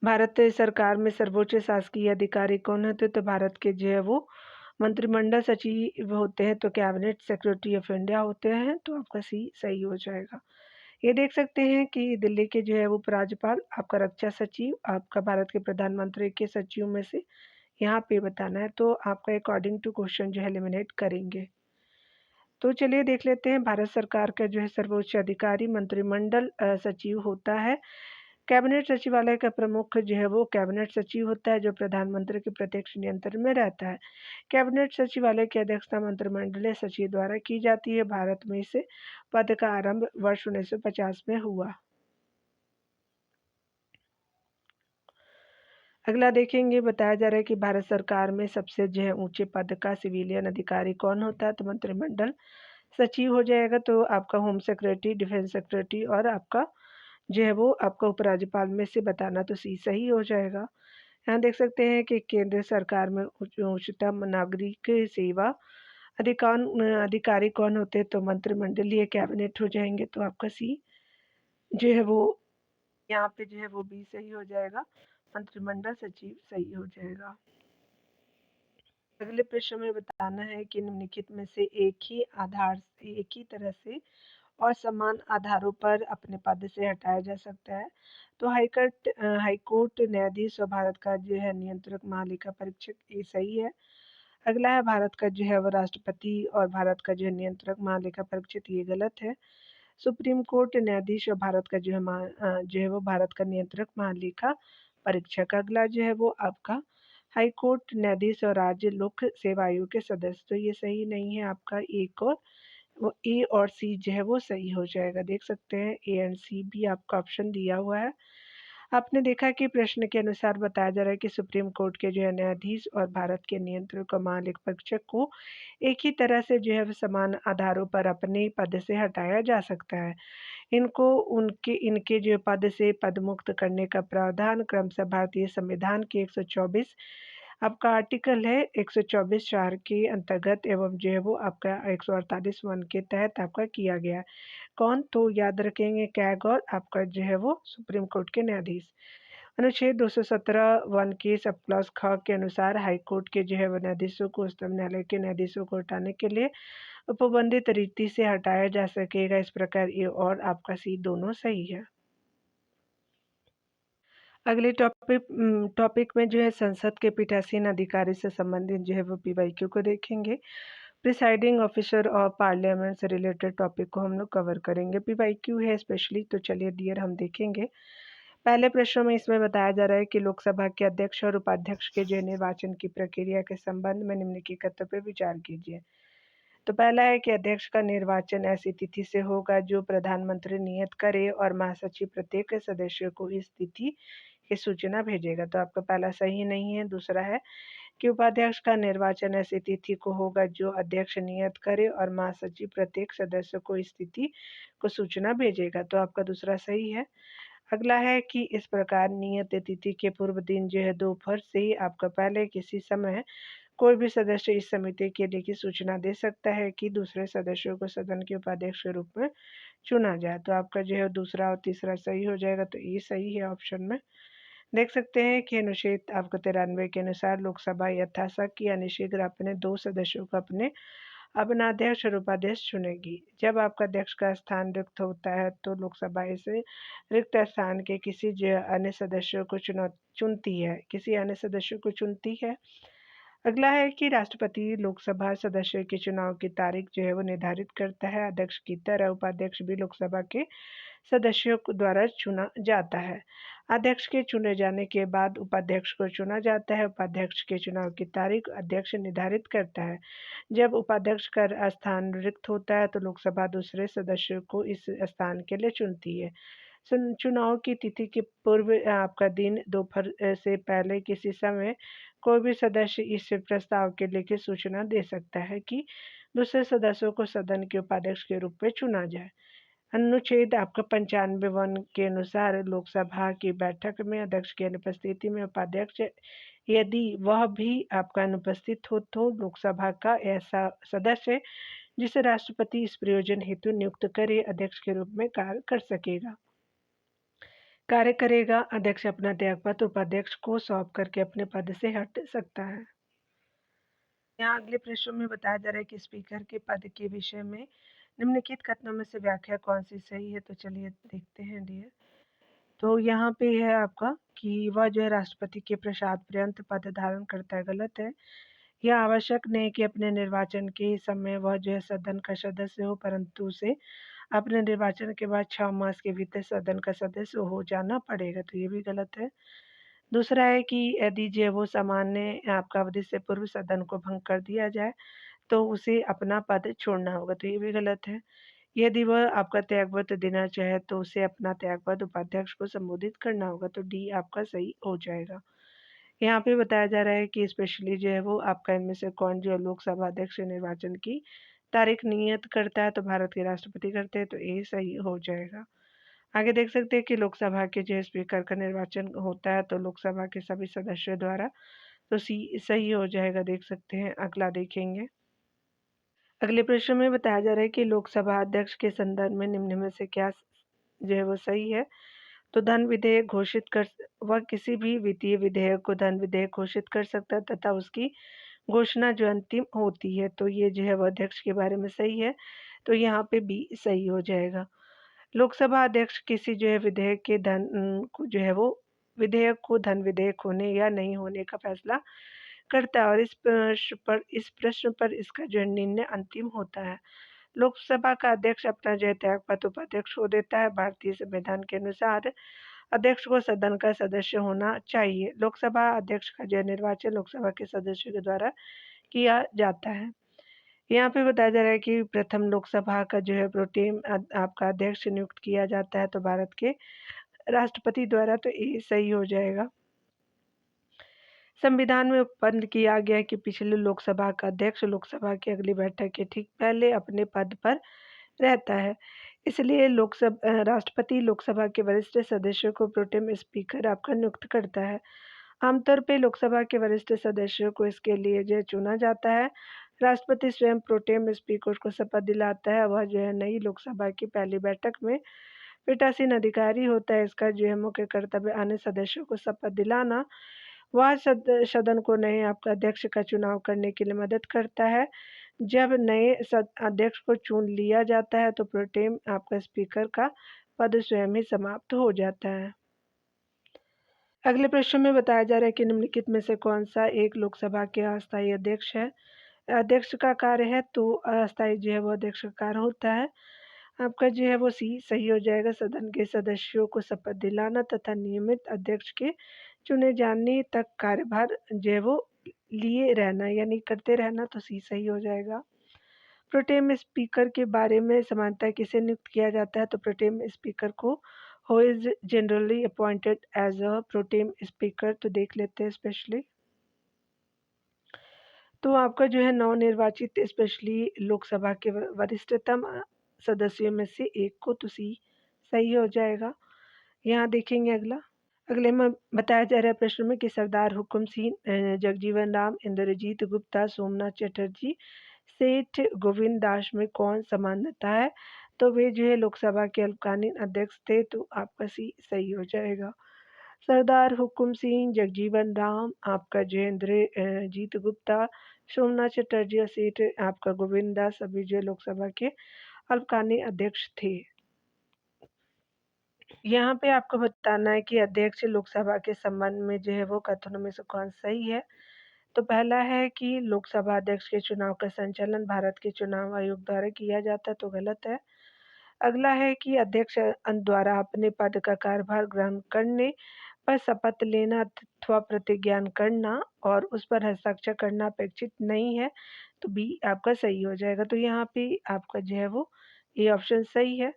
भारत सरकार में सर्वोच्च शासकीय अधिकारी कौन होते, तो भारत के जो है वो मंत्रिमंडल सचिव होते हैं, तो कैबिनेट सेक्रेटरी ऑफ इंडिया होते हैं, तो आपका सी सही हो जाएगा। ये देख सकते हैं कि दिल्ली के जो है वो उपराज्यपाल, आपका रक्षा सचिव, आपका भारत के प्रधानमंत्री के सचिव में से यहाँ पे बताना है, तो आपका अकॉर्डिंग टू क्वेश्चन जो है एलिमिनेट करेंगे। तो चलिए देख लेते हैं। भारत सरकार का जो है सर्वोच्च अधिकारी मंत्रिमंडल सचिव होता है। कैबिनेट सचिवालय का प्रमुख जो है वो कैबिनेट सचिव होता है, जो प्रधानमंत्री के प्रत्यक्ष नियंत्रण में रहता है। कैबिनेट सचिवालय की अध्यक्षता मंत्रिमंडलीय सचिव द्वारा की जाती है। भारत में इस पद का आरंभ वर्ष 1950 में हुआ। अगला देखेंगे, बताया जा रहा है कि भारत सरकार में सबसे जो है ऊंचे पद का सिविलियन अधिकारी कौन होता है। तो मंत्रिमंडल सचिव हो जाएगा। तो आपका होम सेक्रेटरी, डिफेंस सेक्रेटरी और आपका जो है वो आपका उपराज्यपाल में से बताना, तो सी सही हो जाएगा। यहाँ देख सकते हैं कि केंद्र सरकार में उच्चतम नागरिक सेवा अधिकारी कौन होते हैं। तो मंत्रिमंडलीय कैबिनेट हो जाएंगे, तो आपका सी जो है वो यहाँ पे जो है वो बी सही हो जाएगा। मंत्रिमंडल सचिव सही हो जाएगा। अगले प्रश्न में बताना है कि निम्नलिखित में से एक ही तरह से और समान आधारों पर अपने पद से हटाया जा सकता है। तो हाईकोर्ट न्यायाधीश और भारत का जो है नियंत्रक महालेखा परीक्षक, ये सही है। अगला है भारत का जो है वो राष्ट्रपति और भारत का जो है नियंत्रक महालेखा परीक्षक, ये गलत है। सुप्रीम कोर्ट न्यायाधीश और भारत का जो है वो भारत का नियंत्रक महालेखा परीक्षक। अगला जो है वो आपका हाई कोर्ट न्यायाधीश और राज्य लोक सेवा आयोग के सदस्य, तो ये सही नहीं है। आपका एक और वो ए और सी जो है वो सही हो जाएगा। देख सकते हैं ए एंड सी भी आपका ऑप्शन दिया हुआ है। आपने देखा कि प्रश्न के अनुसार बताया जा रहा है कि सुप्रीम कोर्ट के जो है न्यायाधीश और भारत के नियंत्रक और महालेखा परीक्षक को एक ही तरह से जो है समान आधारों पर अपने पद से हटाया जा सकता है। इनको उनके इनके जो पद से पदमुक्त करने का प्रावधान क्रमशः भारतीय संविधान के 124 आपका आर्टिकल है 124 4 के अंतर्गत एवं जो है वो आपका 148 1 के तहत आपका किया गया है। कौन, तो याद रखेंगे कैग और आपका जो है वो सुप्रीम कोर्ट के न्यायाधीश। अनुच्छेद 217 वन के सब क्लॉज ख के अनुसार हाईकोर्ट के जो है वो न्यायाधीशों को उच्चतम न्यायालय के न्यायाधीशों को हटाने के लिए उपबंधित रीति से हटाया जा सकेगा। इस प्रकार ए और आपका सी दोनों सही है। अगले टॉपिक में जो है संसद के पीठासीन अधिकारी से संबंधित जो है वो पीवाईक्यू को देखेंगे। प्रिसाइडिंग ऑफिसर और पार्लियामेंट से रिलेटेड टॉपिक को हम लोग कवर करेंगे। पीवाईक्यू है स्पेशली, तो चलिए डियर हम देखेंगे। पहले प्रश्न में इसमें बताया जा रहा है कि लोकसभा के अध्यक्ष और उपाध्यक्ष के जो निर्वाचन की प्रक्रिया के संबंध में निम्नलिखित पर विचार कीजिए। तो पहला है कि अध्यक्ष का निर्वाचन ऐसी तिथि से होगा जो प्रधानमंत्री नियत करे और महासचिव प्रत्येक सदस्य को इस तिथि की सूचना भेजेगा, तो आपका पहला सही नहीं है। दूसरा है कि उपाध्यक्ष का निर्वाचन ऐसी तिथि को होगा जो अध्यक्ष नियत करे और महासचिव प्रत्येक सदस्य को इस तिथि को सूचना भेजेगा, तो आपका दूसरा सही है। अगला है कि इस प्रकार नियत तिथि के पूर्व दिन जो है दोपहर से ही आपका पहले किसी समय कोई भी सदस्य इस समिति के लिखित सूचना दे सकता है कि दूसरे सदस्यों को सदन के उपाध्यक्ष के रूप में चुना जाए। तो आपका जो है दूसरा और तीसरा सही हो जाएगा, तो ये सही है ऑप्शन में। देख सकते हैं कि अनुच्छेद आपको 93 के अनुसार लोकसभा यथाशक्ति यानी शीघ्र अपने 2 सदस्यों को अपना अध्यक्ष और उपाध्यक्ष चुनेगी। जब आपका अध्यक्ष का स्थान रिक्त होता है तो लोकसभा इस रिक्त स्थान के किसी जो अन्य सदस्यों को चुनती है। अगला है कि राष्ट्रपति लोकसभा सदस्य के चुनाव की तारीख जो है वो निर्धारित करता है। अध्यक्ष की तरह उपाध्यक्ष भी लोकसभा के सदस्यों द्वारा चुना जाता है। अध्यक्ष के चुने जाने के बाद उपाध्यक्ष को चुना जाता है। उपाध्यक्ष के चुनाव की तारीख अध्यक्ष निर्धारित करता है। जब उपाध्यक्ष का स्थान रिक्त होता है तो लोकसभा दूसरे सदस्य को इस स्थान के लिए चुनती है। चुनाव की तिथि के पूर्व आपका दिन दोपहर से पहले किसी समय कोई भी सदस्य इस प्रस्ताव के लिखित सूचना दे सकता है कि दूसरे सदस्यों को सदन के उपाध्यक्ष के रूप में चुना जाए। अनुच्छेद आपका 95 के अनुसार लोकसभा की बैठक में अध्यक्ष की अनुपस्थिति में उपाध्यक्ष यदि वह भी आपका अनुपस्थित हो तो लोकसभा का ऐसा सदस्य जिसे राष्ट्रपति इस प्रयोजन हेतु नियुक्त करे अध्यक्ष के रूप में कार्य करेगा। अध्यक्ष अपना त्यागपत्र उपाध्यक्ष को सौंप करके अपने पद से हट सकता है। यहाँ अगले प्रश्न में बताया जा रहा है कि स्पीकर के पद के विषय में निम्नलिखित कथनों में से व्याख्या कौन सी सही है। तो चलिए देखते हैं डियर। तो यहाँ पे है आपका कि वह जो है राष्ट्रपति के प्रसाद पर्यंत पद धारण करता है, गलत है। यह आवश्यक नहीं कि अपने निर्वाचन के समय वह जो है सदन का सदस्य हो, परंतु उसे अपने निर्वाचन के बाद 6 मास के भीतर सदन का सदस्य हो जाना पड़ेगा, तो ये भी गलत है। दूसरा है कि यदि जो वो सामान्य आपका अवधि से पूर्व सदन को भंग कर दिया जाए तो उसे अपना पद छोड़ना होगा, तो ये भी गलत है। यदि वह आपका त्यागपत्र देना चाहे तो उसे अपना त्यागपत्र उपाध्यक्ष को संबोधित करना होगा, तो डी आपका सही हो जाएगा। यहाँ पे बताया जा रहा है कि स्पेशली जो है वो आपका इनमें से कौन जो लोकसभा अध्यक्ष निर्वाचन की तारीख नियत करता है, तो भारत के राष्ट्रपति करते हैं, तो ये सही हो जाएगा। आगे देख सकते हैं कि लोकसभा के जो स्पीकर का निर्वाचन होता है तो लोकसभा के सभी सदस्यों द्वारा, तो सी सही हो जाएगा। देख सकते हैं, अगला देखेंगे। अगले प्रश्न में बताया जा रहा है कि लोकसभा अध्यक्ष के संदर्भ में निम्न में से क्या जो है वो सही है। तो धन विधेयक घोषित कर वह किसी भी वित्तीय विधेयक को धन विधेयक घोषित कर सकता है तथा उसकी घोषणा जो अंतिम होती है, तो ये जो है वो अध्यक्ष के बारे में सही है, तो यहाँ पे बी सही हो जाएगा। लोकसभा अध्यक्ष किसी जो है विधेयक के को जो है वो विधेयक को धन विधेयक होने या नहीं होने का फैसला करता है और इस प्रश्न पर इसका जो है निर्णय अंतिम होता है। लोकसभा का अध्यक्ष अपना जो है त्यागपत्र उपाध्यक्ष को देता है। भारतीय संविधान के अनुसार अध्यक्ष को सदन का सदस्य होना चाहिए। लोकसभा अध्यक्ष का जो निर्वाचन लोकसभा के सदस्यों के द्वारा किया जाता है। यहाँ पे बताया जा रहा है कि प्रथम लोकसभा का जो है प्रोटेम आपका अध्यक्ष नियुक्त किया जाता है, तो भारत के राष्ट्रपति द्वारा, तो ये सही हो जाएगा। संविधान में उत्पन्न किया गया कि पिछले लोकसभा का अध्यक्ष लोकसभा की अगली बैठक के ठीक पहले अपने पद पर रहता है, इसलिए राष्ट्रपति लोकसभा के वरिष्ठ सदस्यों को प्रोटेम स्पीकर आपका नियुक्त करता है। आमतौर पे लोकसभा के वरिष्ठ सदस्यों को इसके लिए जो चुना जाता है। राष्ट्रपति स्वयं प्रोटेम स्पीकर को शपथ दिलाता है। वह जो है नई लोकसभा की पहली बैठक में पीठासीन अधिकारी होता है। इसका जो है मुख्य कर्तव्य अन्य सदस्यों को शपथ दिलाना। वह सदन को नए आपका अध्यक्ष का चुनाव करने के लिए मदद करता है। जब नए अध्यक्ष को चुन लिया जाता है तो प्रोटेम आपका स्पीकर का पद स्वयं ही समाप्त हो जाता है। अगले प्रश्न में बताया जा रहा है कि निम्नलिखित में से कौन सा एक लोकसभा के अस्थायी अध्यक्ष है। अध्यक्ष का कार्य है, तो अस्थायी जो है वो अध्यक्ष का कार्य होता है। आपका जो है वो सी सही हो जाएगा। सदन के सदस्यों को शपथ दिलाना तथा नियमित अध्यक्ष के चुने जाने तक कार्यभार जो है वो लिए रहना यानी करते रहना, तो सी सही हो जाएगा। प्रोटेम स्पीकर के बारे में समानता किसे नियुक्त किया जाता है, तो प्रोटेम स्पीकर को who is generally appointed as a pro tem speaker, तो देख लेते हैं स्पेशली। तो आपका जो है नवनिर्वाचित स्पेशली लोकसभा के वरिष्ठतम सदस्यों में से एक को, तो सी सही हो जाएगा। यहाँ देखेंगे अगला। अगले में बताया जा रहा है प्रश्न में कि सरदार हुकुम सिंह, जगजीवन राम, इंद्रजीत गुप्ता, सोमनाथ चटर्जी, सेठ गोविंद दास में कौन समानता है? तो वे जो है लोकसभा के अल्पकालीन अध्यक्ष थे, तो आपका सी सही हो जाएगा। सरदार हुकुम सिंह, जगजीवन राम, आपका जो है इंद्रजीत गुप्ता, सोमनाथ चटर्जी और सेठ आपका गोविंद दास सभी जो है लोकसभा के अल्पकालीन अध्यक्ष थे। यहाँ पे आपको बताना है कि अध्यक्ष लोकसभा के संबंध में जो है वो कथनों में से कौन सही है। तो पहला है कि लोकसभा अध्यक्ष के चुनाव का संचालन भारत के चुनाव आयोग द्वारा किया जाता है, तो गलत है। अगला है कि अध्यक्ष द्वारा अपने पद का कार्यभार ग्रहण करने पर शपथ लेना अथवा प्रतिज्ञान करना और उस पर हस्ताक्षर करना अपेक्षित नहीं है, तो बी आपका सही हो जाएगा। तो यहाँ पे आपका जो है वो ये ऑप्शन सही है।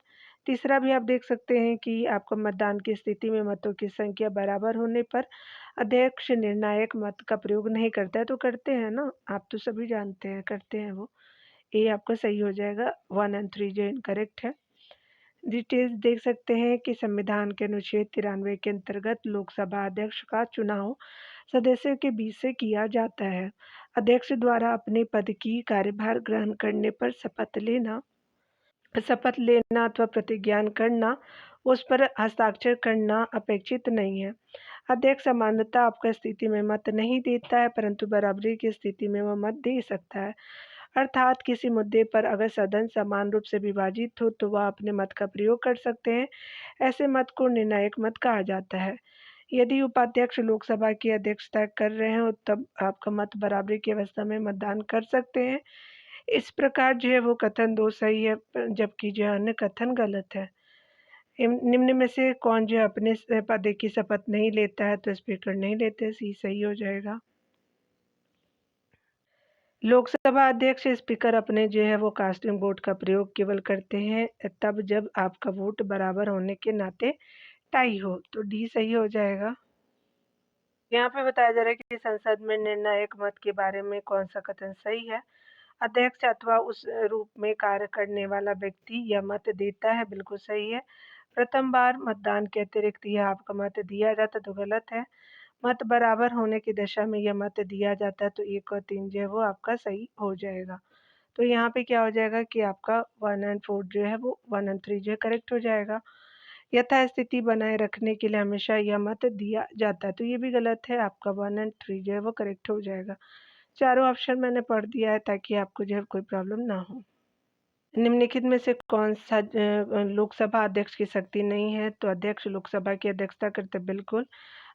तीसरा भी आप देख सकते हैं कि आपको मतदान की स्थिति में मतों की संख्या बराबर होने पर अध्यक्ष निर्णायक मत का प्रयोग नहीं करता है, तो करते हैं ना, आप तो सभी जानते हैं करते हैं वो। ये आपका सही हो जाएगा। 1 एंड 3 जो इनकरेक्ट है। डिटेल्स देख सकते हैं कि संविधान के अनुच्छेद 93 के अंतर्गत लोकसभा अध्यक्ष का चुनाव सदस्यों के बीच से किया जाता है। अध्यक्ष द्वारा अपने पद की कार्यभार ग्रहण करने पर शपथ लेना अथवा प्रतिज्ञान करना, उस पर हस्ताक्षर करना अपेक्षित नहीं है। अध्यक्ष सामान्यतः आपका स्थिति में मत नहीं देता है, परंतु बराबरी की स्थिति में वह मत दे सकता है। अर्थात किसी मुद्दे पर अगर सदन समान रूप से विभाजित हो तो वह अपने मत का प्रयोग कर सकते हैं। ऐसे मत को निर्णायक मत कहा जाता है। यदि उपाध्यक्ष लोकसभा की अध्यक्षता कर रहे हो तब आपका मत बराबरी की अवस्था में मतदान कर सकते हैं। इस प्रकार जो है वो कथन 2 सही है, जबकि जो अन्य कथन गलत है। निम्न में से कौन जो है अपने पद की शपथ नहीं लेता है? तो स्पीकर नहीं लेते, सी सही हो जाएगा। लोकसभा अध्यक्ष स्पीकर अपने जो है वो कास्टिंग वोट का प्रयोग केवल करते हैं तब जब आपका वोट बराबर होने के नाते टाई हो, तो डी सही हो जाएगा। यहाँ पे बताया जा रहा है कि संसद में निर्णायक मत के बारे में कौन सा कथन सही है? अध्यक्ष अथवा उस रूप में कार्य करने वाला व्यक्ति यह मत देता है, बिल्कुल सही है। प्रथम बार मतदान के अतिरिक्त यह आपका मत दिया जाता तो गलत है। मत बराबर होने की दशा में यह मत दिया जाता है, तो 1 और 3 जो है वो आपका सही हो जाएगा। तो यहाँ पे क्या हो जाएगा कि आपका 1 एंड 4 जो है वो 1 एंड 3 जो है करेक्ट हो जाएगा। यथास्थिति बनाए रखने के लिए हमेशा यह मत दिया जाता है, तो ये भी गलत है। आपका 1 एंड 3 जो है वो करेक्ट हो जाएगा। चारों ऑप्शन मैंने पढ़ दिया है ताकि आपको जो है कोई प्रॉब्लम ना हो। निम्नलिखित में से कौन-सा लोकसभा अध्यक्ष की शक्ति नहीं है? तो अध्यक्ष लोकसभा की अध्यक्षता करते बिल्कुल।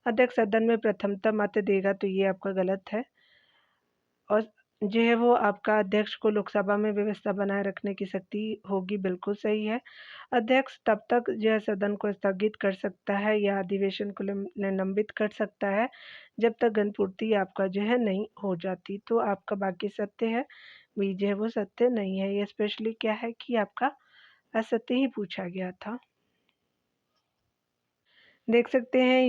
अध्यक्ष सदन में प्रथमतः मत देगा, तो ये आपका गलत है। और जो है वो आपका अध्यक्ष को लोकसभा में व्यवस्था बनाए रखने की शक्ति होगी, बिल्कुल सही है। अध्यक्ष तब तक जो है सदन को स्थगित कर सकता है या अधिवेशन को निलंबित कर सकता है, जब तक गणपूर्ति आपका जो है नहीं हो जाती। तो आपका बाकी सत्य है, बी जो है वो सत्य नहीं है। ये स्पेशली क्या है कि आपका असत्य ही पूछा गया था। देख सकते हैं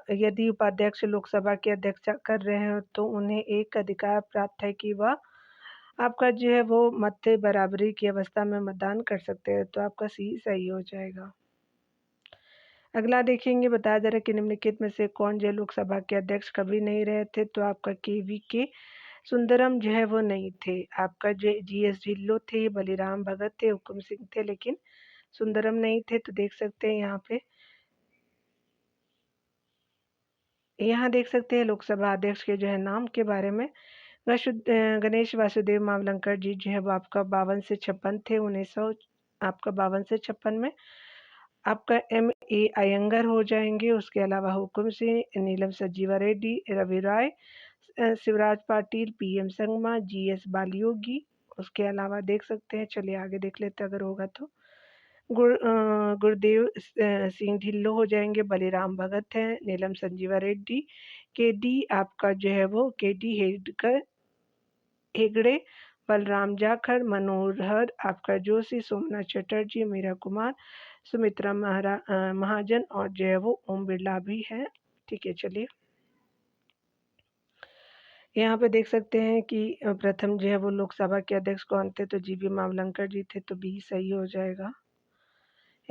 यदि उपाध्यक्ष लोकसभा की अध्यक्षता कर रहे हो तो उन्हें एक अधिकार प्राप्त है कि वह आपका जो है वो मध्य बराबरी की अवस्था में मतदान कर सकते हैं, तो आपका सी सही हो जाएगा। अगला देखेंगे, बताया जा रहा है कि निम्नलिखित में से कौन जो लोकसभा के अध्यक्ष कभी नहीं रहे थे? तो आपका के सुंदरम जो है वो नहीं थे। आपका जो जीएस ढिल्लो थे, बलिराम भगत थे, हुकुम सिंह थे, लेकिन सुंदरम नहीं थे। तो देख सकते हैं यहाँ देख सकते हैं लोकसभा अध्यक्ष के जो है नाम के बारे में। गणेश वासुदेव मावलंकर जी जो है वो आपका 52 से 56 थे, 1900 आपका 52 से 56 में। आपका ए अयंगर हो जाएंगे। उसके अलावा हुकुम सिंह, नीलम संजीवा रेड्डी, रवि राय, शिवराज पाटिल, पीएम संगमा, जीएस बालियोगी। उसके अलावा देख सकते हैं, चलिए आगे देख लेते हैं अगर होगा तो। गुरुदेव सिंह ढिल्लो हो जाएंगे, बलिराम भगत हैं, नीलम संजीवा रेड्डी, केडी आपका जो है वो केडी हेगड़े, बलराम जाखड़, मनोहर आपका जोशी, सोमनाथ चटर्जी, मीरा कुमार, सुमित्रा महाजन और जो है वो ओम बिरला भी है। ठीक है, चलिए यहाँ पे देख सकते हैं कि प्रथम जो है वो लोकसभा के अध्यक्ष कौन थे? तो जीबी मावलंकर जी थे, तो बी सही हो जाएगा।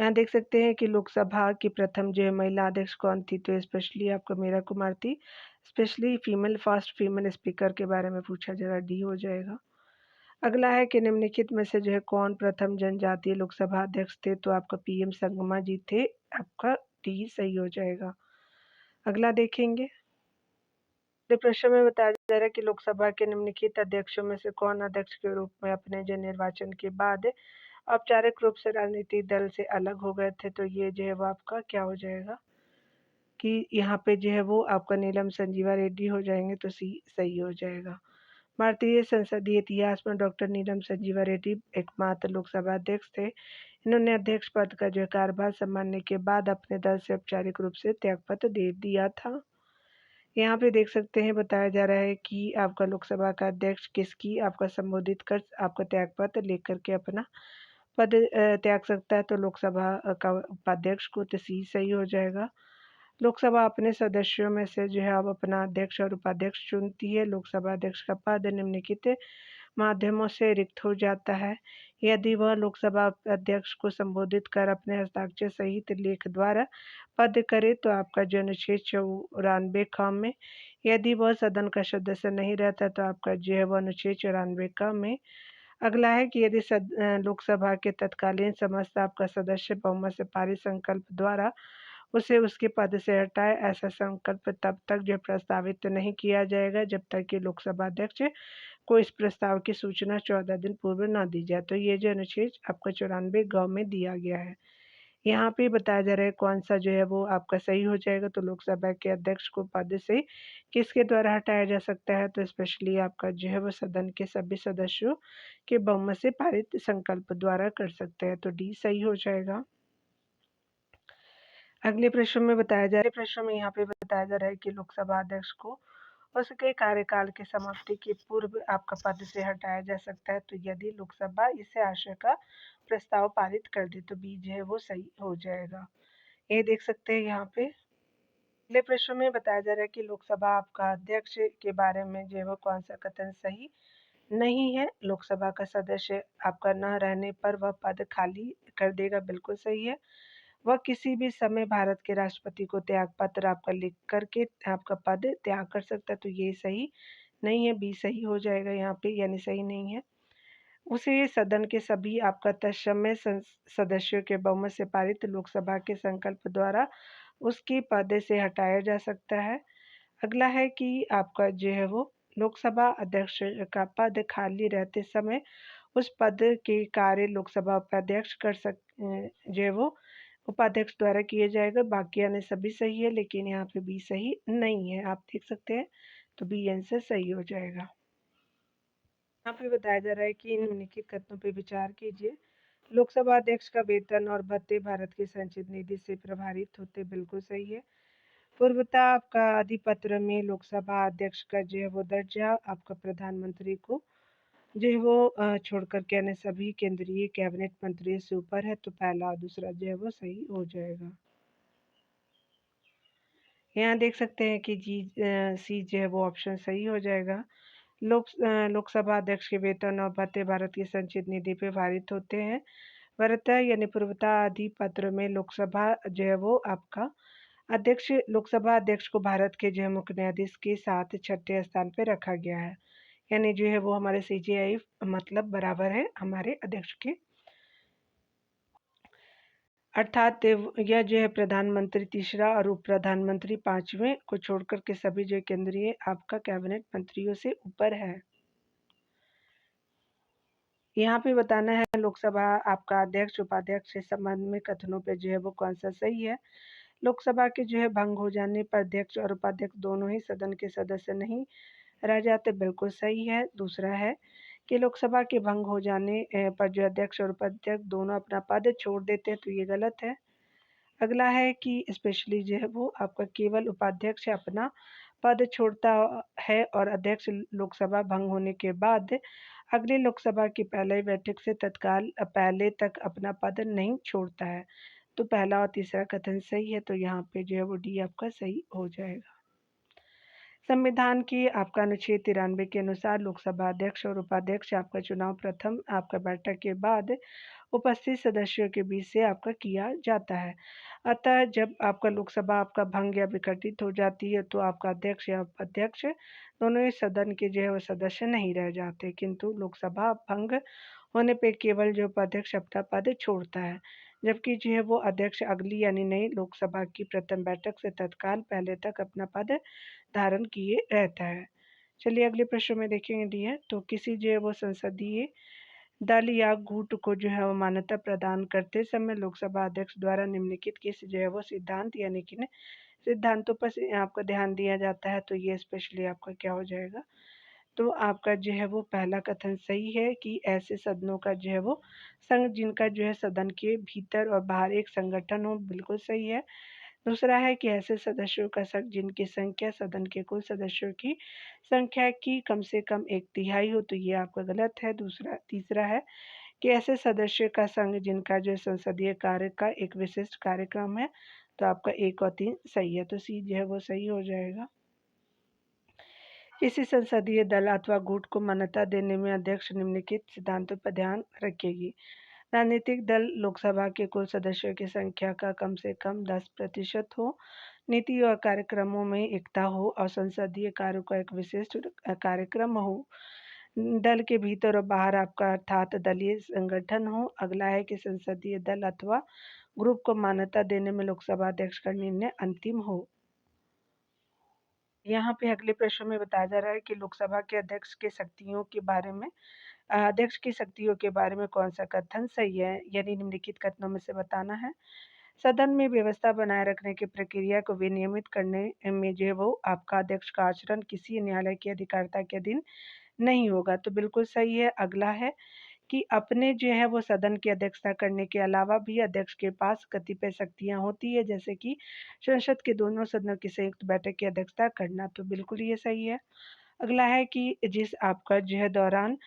यहाँ देख सकते हैं कि लोकसभा की प्रथम जो है महिला अध्यक्ष कौन थी, तो स्पेशली आपका मीरा कुमार थी। स्पेशली फर्स्ट फीमेल स्पीकर के बारे में पूछा जा रहा है, डी हो जाएगा। अगला है कि निम्नलिखित में से जो है कौन प्रथम जनजातीय लोकसभा अध्यक्ष थे, तो आपका पीएम संगमा जी थे, आपका डी सही हो जाएगा। अगला देखेंगे। अगले प्रश्न में बताया जा रहा है कि लोकसभा के निम्नलिखित अध्यक्षों में से कौन अध्यक्ष के रूप में अपने जन निर्वाचन के बाद औपचारिक रूप से राजनीतिक दल से अलग हो गए थे, तो ये जो है वो आपका क्या हो जाएगा कि यहाँ पे जो है वो आपका नीलम संजीवा रेड्डी हो जाएंगे, तो सी सही हो जाएगा। भारतीय संसदीय इतिहास में डॉक्टर नीलम संजीवा रेड्डी एकमात्र लोकसभा अध्यक्ष थे। इन्होंने अध्यक्ष पद का जो कार्यभार संभालने के बाद अपने दल से औपचारिक रूप से त्यागपत्र दे दिया था। यहाँ पे देख सकते हैं बताया जा रहा है कि आपका लोकसभा का अध्यक्ष किसकी आपका संबोधित कर आपका त्यागपत्र लेकर के अपना पद त्याग सकता है, तो लोकसभा का उपाध्यक्ष को, तो सी सही हो जाएगा। लोकसभा अपने सदस्यों में से जो है अब अपना अध्यक्ष और उपाध्यक्ष चुनती है। लोकसभा अध्यक्ष का पद निम्नलिखित माध्यमों से रिक्त हो जाता है। यदि वह लोकसभा अध्यक्ष को संबोधित कर अपने हस्ताक्षर सहित लेख द्वारा पद करे, तो आपका जो अनुच्छेद 94 ख में, यदि वह सदन का सदस्य नहीं रहता, तो आपका जो है वह अनुच्छेद 94 क में। अगला है कि यदि लोकसभा के तत्कालीन समस्त आपका सदस्य बहुमत से पारित संकल्प द्वारा उसे उसके पद से हटाए, ऐसा संकल्प तब तक जो प्रस्तावित नहीं किया जाएगा जब तक कि लोकसभा अध्यक्ष को इस प्रस्ताव की सूचना 14 दिन पूर्व न दी जाए, तो ये जो अनुच्छेद आपका 94 ग में दिया गया है। यहाँ पे बताया जा रहा है कौन सा जो है वो आपका सही हो जाएगा, तो लोकसभा के अध्यक्ष को पद से किसके द्वारा हटाया जा सकता है, तो स्पेशली आपका जो है वो सदन के सभी सदस्यों के बहुमत से पारित संकल्प द्वारा कर सकते हैं, तो डी सही हो जाएगा। अगले प्रश्न में यहाँ पे बताया जा रहा है कि लोकसभा अध्यक्ष को उसके कार्यकाल की समाप्ति के पूर्व आपका पद से हटाया जा सकता है, तो यदि लोकसभा इसे आशय का प्रस्ताव पारित कर दे, तो बी जो है वो सही हो जाएगा। ये देख सकते हैं यहाँ पे। अगले प्रश्न में बताया जा रहा है कि लोकसभा आपका अध्यक्ष के बारे में जो है वो कौन सा कथन सही नहीं है। लोकसभा का सदस्य आपका न रहने पर वह पद खाली कर देगा, बिल्कुल सही है। वह किसी भी समय भारत के राष्ट्रपति को त्यागपत्र आपका लिख करके आपका पद त्याग कर सकता है, तो ये सही नहीं है, बी सही हो जाएगा यहाँ पे, यानी सही नहीं है। उसे सदन के सभी आपका तत्समय सदस्यों के बहुमत से पारित लोकसभा के संकल्प द्वारा उसके पद से हटाया जा सकता है। अगला है कि आपका जो है वो लोकसभा अध्यक्ष का पद खाली रहते समय उस पद के कार्य लोकसभा उपाध्यक्ष जो है वो उपाध्यक्ष द्वारा किए जाएगा। बाकी अन्य सभी सही है, लेकिन यहाँ पे बी सही नहीं है, आप देख सकते हैं, तो बी आंसर सही हो जाएगा। यहाँ पे बताया जा रहा है कि निम्नलिखित कथनों पे विचार कीजिए। लोकसभा अध्यक्ष का वेतन और भत्ते भारत की संचित निधि से प्रभावित होते, बिल्कुल सही है। पूर्वता आपका अधिपत्र में लोकसभा अध्यक्ष का जो है वो दर्जा आपका प्रधानमंत्री को जो है वो छोड़ करके अन्य सभी केंद्रीय कैबिनेट मंत्रियों से ऊपर है, तो पहला और दूसरा जो है वो सही हो जाएगा। यहाँ देख सकते हैं कि सी जो है वो ऑप्शन सही हो जाएगा। लोकसभा अध्यक्ष के वेतन और भत्ते भारत की संचित निधि पे भारित होते हैं। वरतः यानी पूर्वता आदि पत्र में लोकसभा जो है वो आपका लोकसभा अध्यक्ष को भारत के जो है मुख्य न्यायाधीश के साथ छठे स्थान पे रखा गया है, यानी जो है वो हमारे CJI मतलब बराबर है हमारे अध्यक्ष के, अर्थात यह जो है प्रधानमंत्री तीसरा और उप प्रधानमंत्री पांचवें को छोड़कर के सभी जो केंद्रीय आपका कैबिनेट मंत्रियों से ऊपर है। यहाँ पे बताना है लोकसभा आपका अध्यक्ष उपाध्यक्ष के संबंध में कथनों पे जो है वो कौन सा सही है। लोकसभा के जो है भंग हो जाने पर अध्यक्ष और उपाध्यक्ष दोनों ही सदन के सदस्य नहीं रह जाते, बिल्कुल सही है। दूसरा है कि लोकसभा के भंग हो जाने पर जो अध्यक्ष और उपाध्यक्ष दोनों अपना पद छोड़ देते हैं, तो ये गलत है। अगला है कि स्पेशली जो है वो आपका केवल उपाध्यक्ष अपना पद छोड़ता है और अध्यक्ष लोकसभा भंग होने के बाद अगली लोकसभा की पहले बैठक से तत्काल पहले तक अपना पद नहीं छोड़ता है, तो पहला और तीसरा कथन सही है, तो यहाँ पे जो है वो डी आपका सही हो जाएगा। संविधान की आपका अनुच्छेद 93 के अनुसार लोकसभा अध्यक्ष और उपाध्यक्ष आपका चुनाव प्रथम आपका बैठक के बाद उपस्थित सदस्यों के बीच से आपका किया जाता है। अतः जब आपका लोकसभा आपका भंग या विघटित हो जाती है तो आपका अध्यक्ष या उपाध्यक्ष दोनों ही सदन के जो है वो सदस्य नहीं रह जाते, किंतु लोकसभा भंग होने पे केवल जो उपाध्यक्ष अपना पद छोड़ता है, जबकि जो है वो अध्यक्ष अगली यानी नई लोकसभा की प्रथम बैठक से तत्काल पहले तक अपना पद धारण किए रहता है। चलिए अगले प्रश्न में देखेंगे डियर, तो किसी जो है वो संसदीय दल या गुट को जो है वो मान्यता प्रदान करते समय लोकसभा अध्यक्ष द्वारा निम्नलिखित किस जो है वो सिद्धांत यानी कि सिद्धांतों पर से आपका ध्यान दिया जाता है, तो ये स्पेशली आपका क्या हो जाएगा, तो आपका जो है वो पहला कथन सही है कि ऐसे सदनों का जो है वो संघ जिनका जो है सदन के भीतर और बाहर एक संगठन हो, बिल्कुल सही है। दूसरा है कि ऐसे सदस्यों का संघ जिनकी संख्या सदन के कुल सदस्यों की संख्या की कम से कम एक तिहाई हो, तो ये आपका गलत है। दूसरा तीसरा है कि ऐसे सदस्य का संघ जिनका जो संसदीय कार्य का एक विशिष्ट कार्यक्रम है, तो आपका 1 और 3 सही है, तो सी जो है वो सही हो जाएगा। किसी संसदीय दल अथवा गुट को मान्यता देने में अध्यक्ष निम्नलिखित सिद्धांतों पर ध्यान रखेगी। राजनीतिक दल लोकसभा के कुल सदस्यों की संख्या का कम से कम 10% हो, नीति और कार्यक्रमों में एकता हो और संसदीय कार्यों का एक विशिष्ट कार्यक्रम हो। दल के भीतर और बाहर आपका अर्थात दलीय संगठन हो। अगला है कि संसदीय दल अथवा ग्रुप को मान्यता देने में लोकसभा अध्यक्ष का निर्णय अंतिम हो। यहाँ पे अगले प्रश्न में बताया जा रहा है कि लोकसभा के अध्यक्ष के शक्तियों के बारे में अध्यक्ष की शक्तियों के बारे में कौन-सा कथन सही है, यानी निम्नलिखित कथनों में से बताना है। सदन में व्यवस्था बनाए रखने की प्रक्रिया को विनियमित करने में जो है वो आपका अध्यक्ष का आचरण किसी न्यायालय की अधिकारिता के अधीन नहीं होगा, तो बिल्कुल सही है। अगला है कि अपने जो है वो सदन की अध्यक्षता करने के अलावा भी अध्यक्ष के पास कतिपय शक्तियाँ होती है, जैसे कि संसद के दोनों सदनों की संयुक्त बैठक की अध्यक्षता करना, तो बिल्कुल ये सही है। अगला है कि जिस आपका जो है दौरान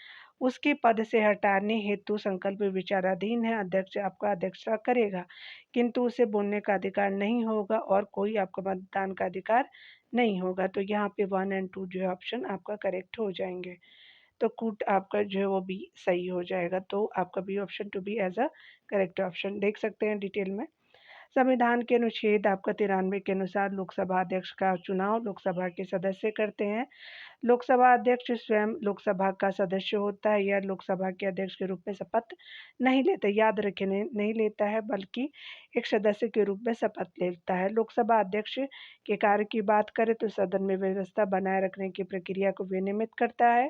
उसके पद से हटाने हेतु संकल्प विचाराधीन है, अध्यक्ष आपका अध्यक्षता करेगा, किंतु उसे बोलने का अधिकार नहीं होगा और कोई आपको मतदान का अधिकार नहीं होगा, तो यहाँ पे 1 एंड 2 जो है ऑप्शन आपका करेक्ट हो जाएँगे। तो कूट आपका जो है वो बी सही हो जाएगा, तो आपका B option to be as a correct option देख सकते हैं डिटेल में। संविधान के अनुच्छेद आपका 93 के अनुसार लोकसभा अध्यक्ष का चुनाव लोकसभा के सदस्य करते हैं। लोकसभा अध्यक्ष स्वयं लोकसभा का सदस्य होता है या लोकसभा के अध्यक्ष के रूप में शपथ नहीं लेता, याद रखें नहीं लेता है, बल्कि एक सदस्य के रूप में शपथ लेता है। लोकसभा अध्यक्ष के कार्य की बात करें तो सदन में व्यवस्था बनाए रखने की प्रक्रिया को विनियमित करता है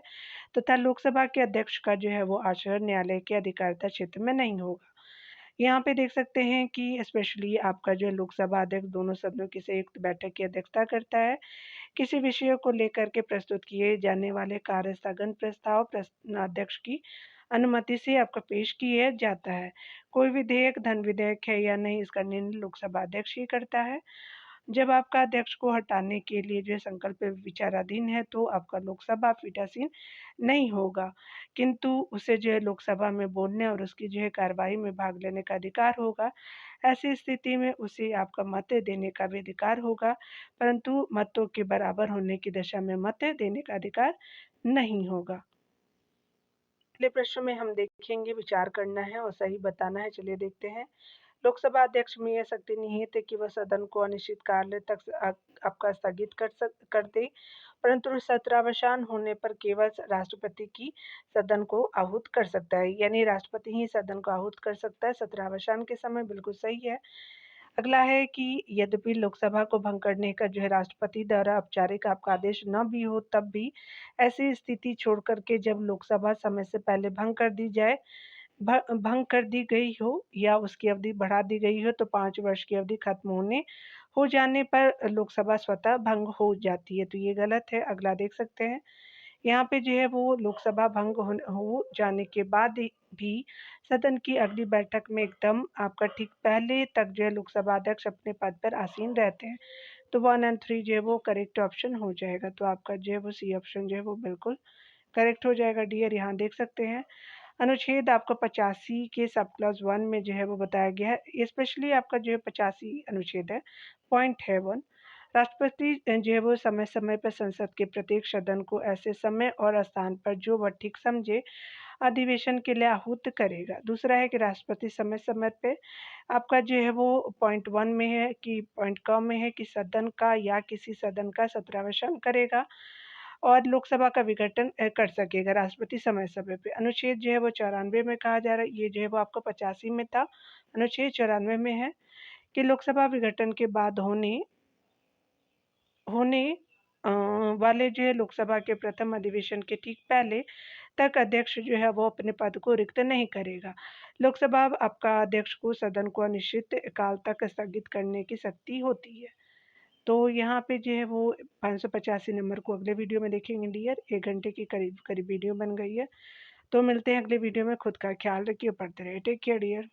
तथा लोकसभा के अध्यक्ष का जो है वो आचरण न्यायालय के अधिकारिता क्षेत्र में नहीं होगा। यहाँ पे देख सकते हैं कि स्पेशली आपका जो है लोकसभा अध्यक्ष दोनों सदनों की संयुक्त बैठक की अध्यक्षता करता है। किसी विषय को लेकर के प्रस्तुत किए जाने वाले कार्य स्थगन प्रस्ताव अध्यक्ष की अनुमति से आपका पेश किया जाता है। कोई विधेयक धन विधेयक है या नहीं, इसका निर्णय लोकसभा अध्यक्ष ही करता है। जब आपका अध्यक्ष को हटाने के लिए जो है संकल्प विचाराधीन है, तो आपका लोकसभा पीठासीन नहीं होगा, किंतु उसे जो है लोकसभा में बोलने और उसकी जो है कार्यवाही में भाग लेने का अधिकार होगा। ऐसी स्थिति में उसे आपका मत देने का भी अधिकार होगा, परंतु मतों के बराबर होने की दशा में मत देने का अधिकार नहीं होगा। अगले प्रश्न में हम देखेंगे, विचार करना है और सही बताना है। चलिए देखते हैं। लोकसभा अध्यक्ष में यह शक्ति निहित है कि वह सदन को अनिश्चितकाल तक आपका स्थगित कर दे, परंतु सत्रावसान होने पर केवल राष्ट्रपति की सदन को आहूत कर सकता है, यानी राष्ट्रपति ही सदन को आहूत कर सकता है सत्रावसान के समय, बिल्कुल सही है। अगला है कि यद्यपि लोकसभा को भंग करने का जो है राष्ट्रपति द्वारा औपचारिक आपका आदेश न भी हो, तब भी ऐसी स्थिति छोड़ कर के जब लोकसभा समय से पहले भंग कर दी जाए, भंग कर दी गई हो या उसकी अवधि बढ़ा दी गई हो, तो 5 वर्ष की अवधि खत्म हो जाने पर लोकसभा स्वतः भंग हो जाती है, तो ये गलत है। अगला देख सकते हैं। यहाँ पे जो है वो लोकसभा भंग हो जाने के बाद भी सदन की अगली बैठक में एकदम आपका ठीक पहले तक जो है लोकसभा अध्यक्ष अपने पद पर आसीन रहते हैं, तो 1 एंड 3 जो है वो करेक्ट ऑप्शन हो जाएगा, तो आपका जो है वो सी ऑप्शन जो है वो बिल्कुल करेक्ट हो जाएगा डियर। यहाँ देख सकते हैं अनुच्छेद आपका 85 के सब क्लॉज 1 में जो है वो बताया गया है, स्पेशली आपका जो है 85 अनुच्छेद है, पॉइंट है 1। राष्ट्रपति जो है वो समय-समय पर संसद के प्रत्येक सदन को ऐसे समय और स्थान पर जो वह ठीक समझे अधिवेशन के लिए आहूत करेगा। दूसरा है कि राष्ट्रपति समय-समय पे आपका जो है वो पॉइंट 1 में है कि पॉइंट क में है कि सदन का या किसी सदन का सत्रावसान करेगा और लोकसभा का विघटन कर सकेगा राष्ट्रपति समय-समय पे। अनुच्छेद जो है वो 94 में कहा जा रहा है, ये जो है वो आपको 85 में था, अनुच्छेद 94 में है कि लोकसभा विघटन के बाद होने होने अ, वाले जो है लोकसभा के प्रथम अधिवेशन के ठीक पहले तक अध्यक्ष जो है वो अपने पद को रिक्त नहीं करेगा। लोकसभा आपका अध्यक्ष को सदन को अनिश्चित काल तक स्थगित करने की शक्ति होती है। तो यहाँ पे जो है वो 585 नंबर को अगले वीडियो में देखेंगे डियर। 1 घंटे की करीब करीब वीडियो बन गई है। तो मिलते हैं अगले वीडियो में। खुद का ख्याल रखिए, पढ़ते रहिए। Take care dear.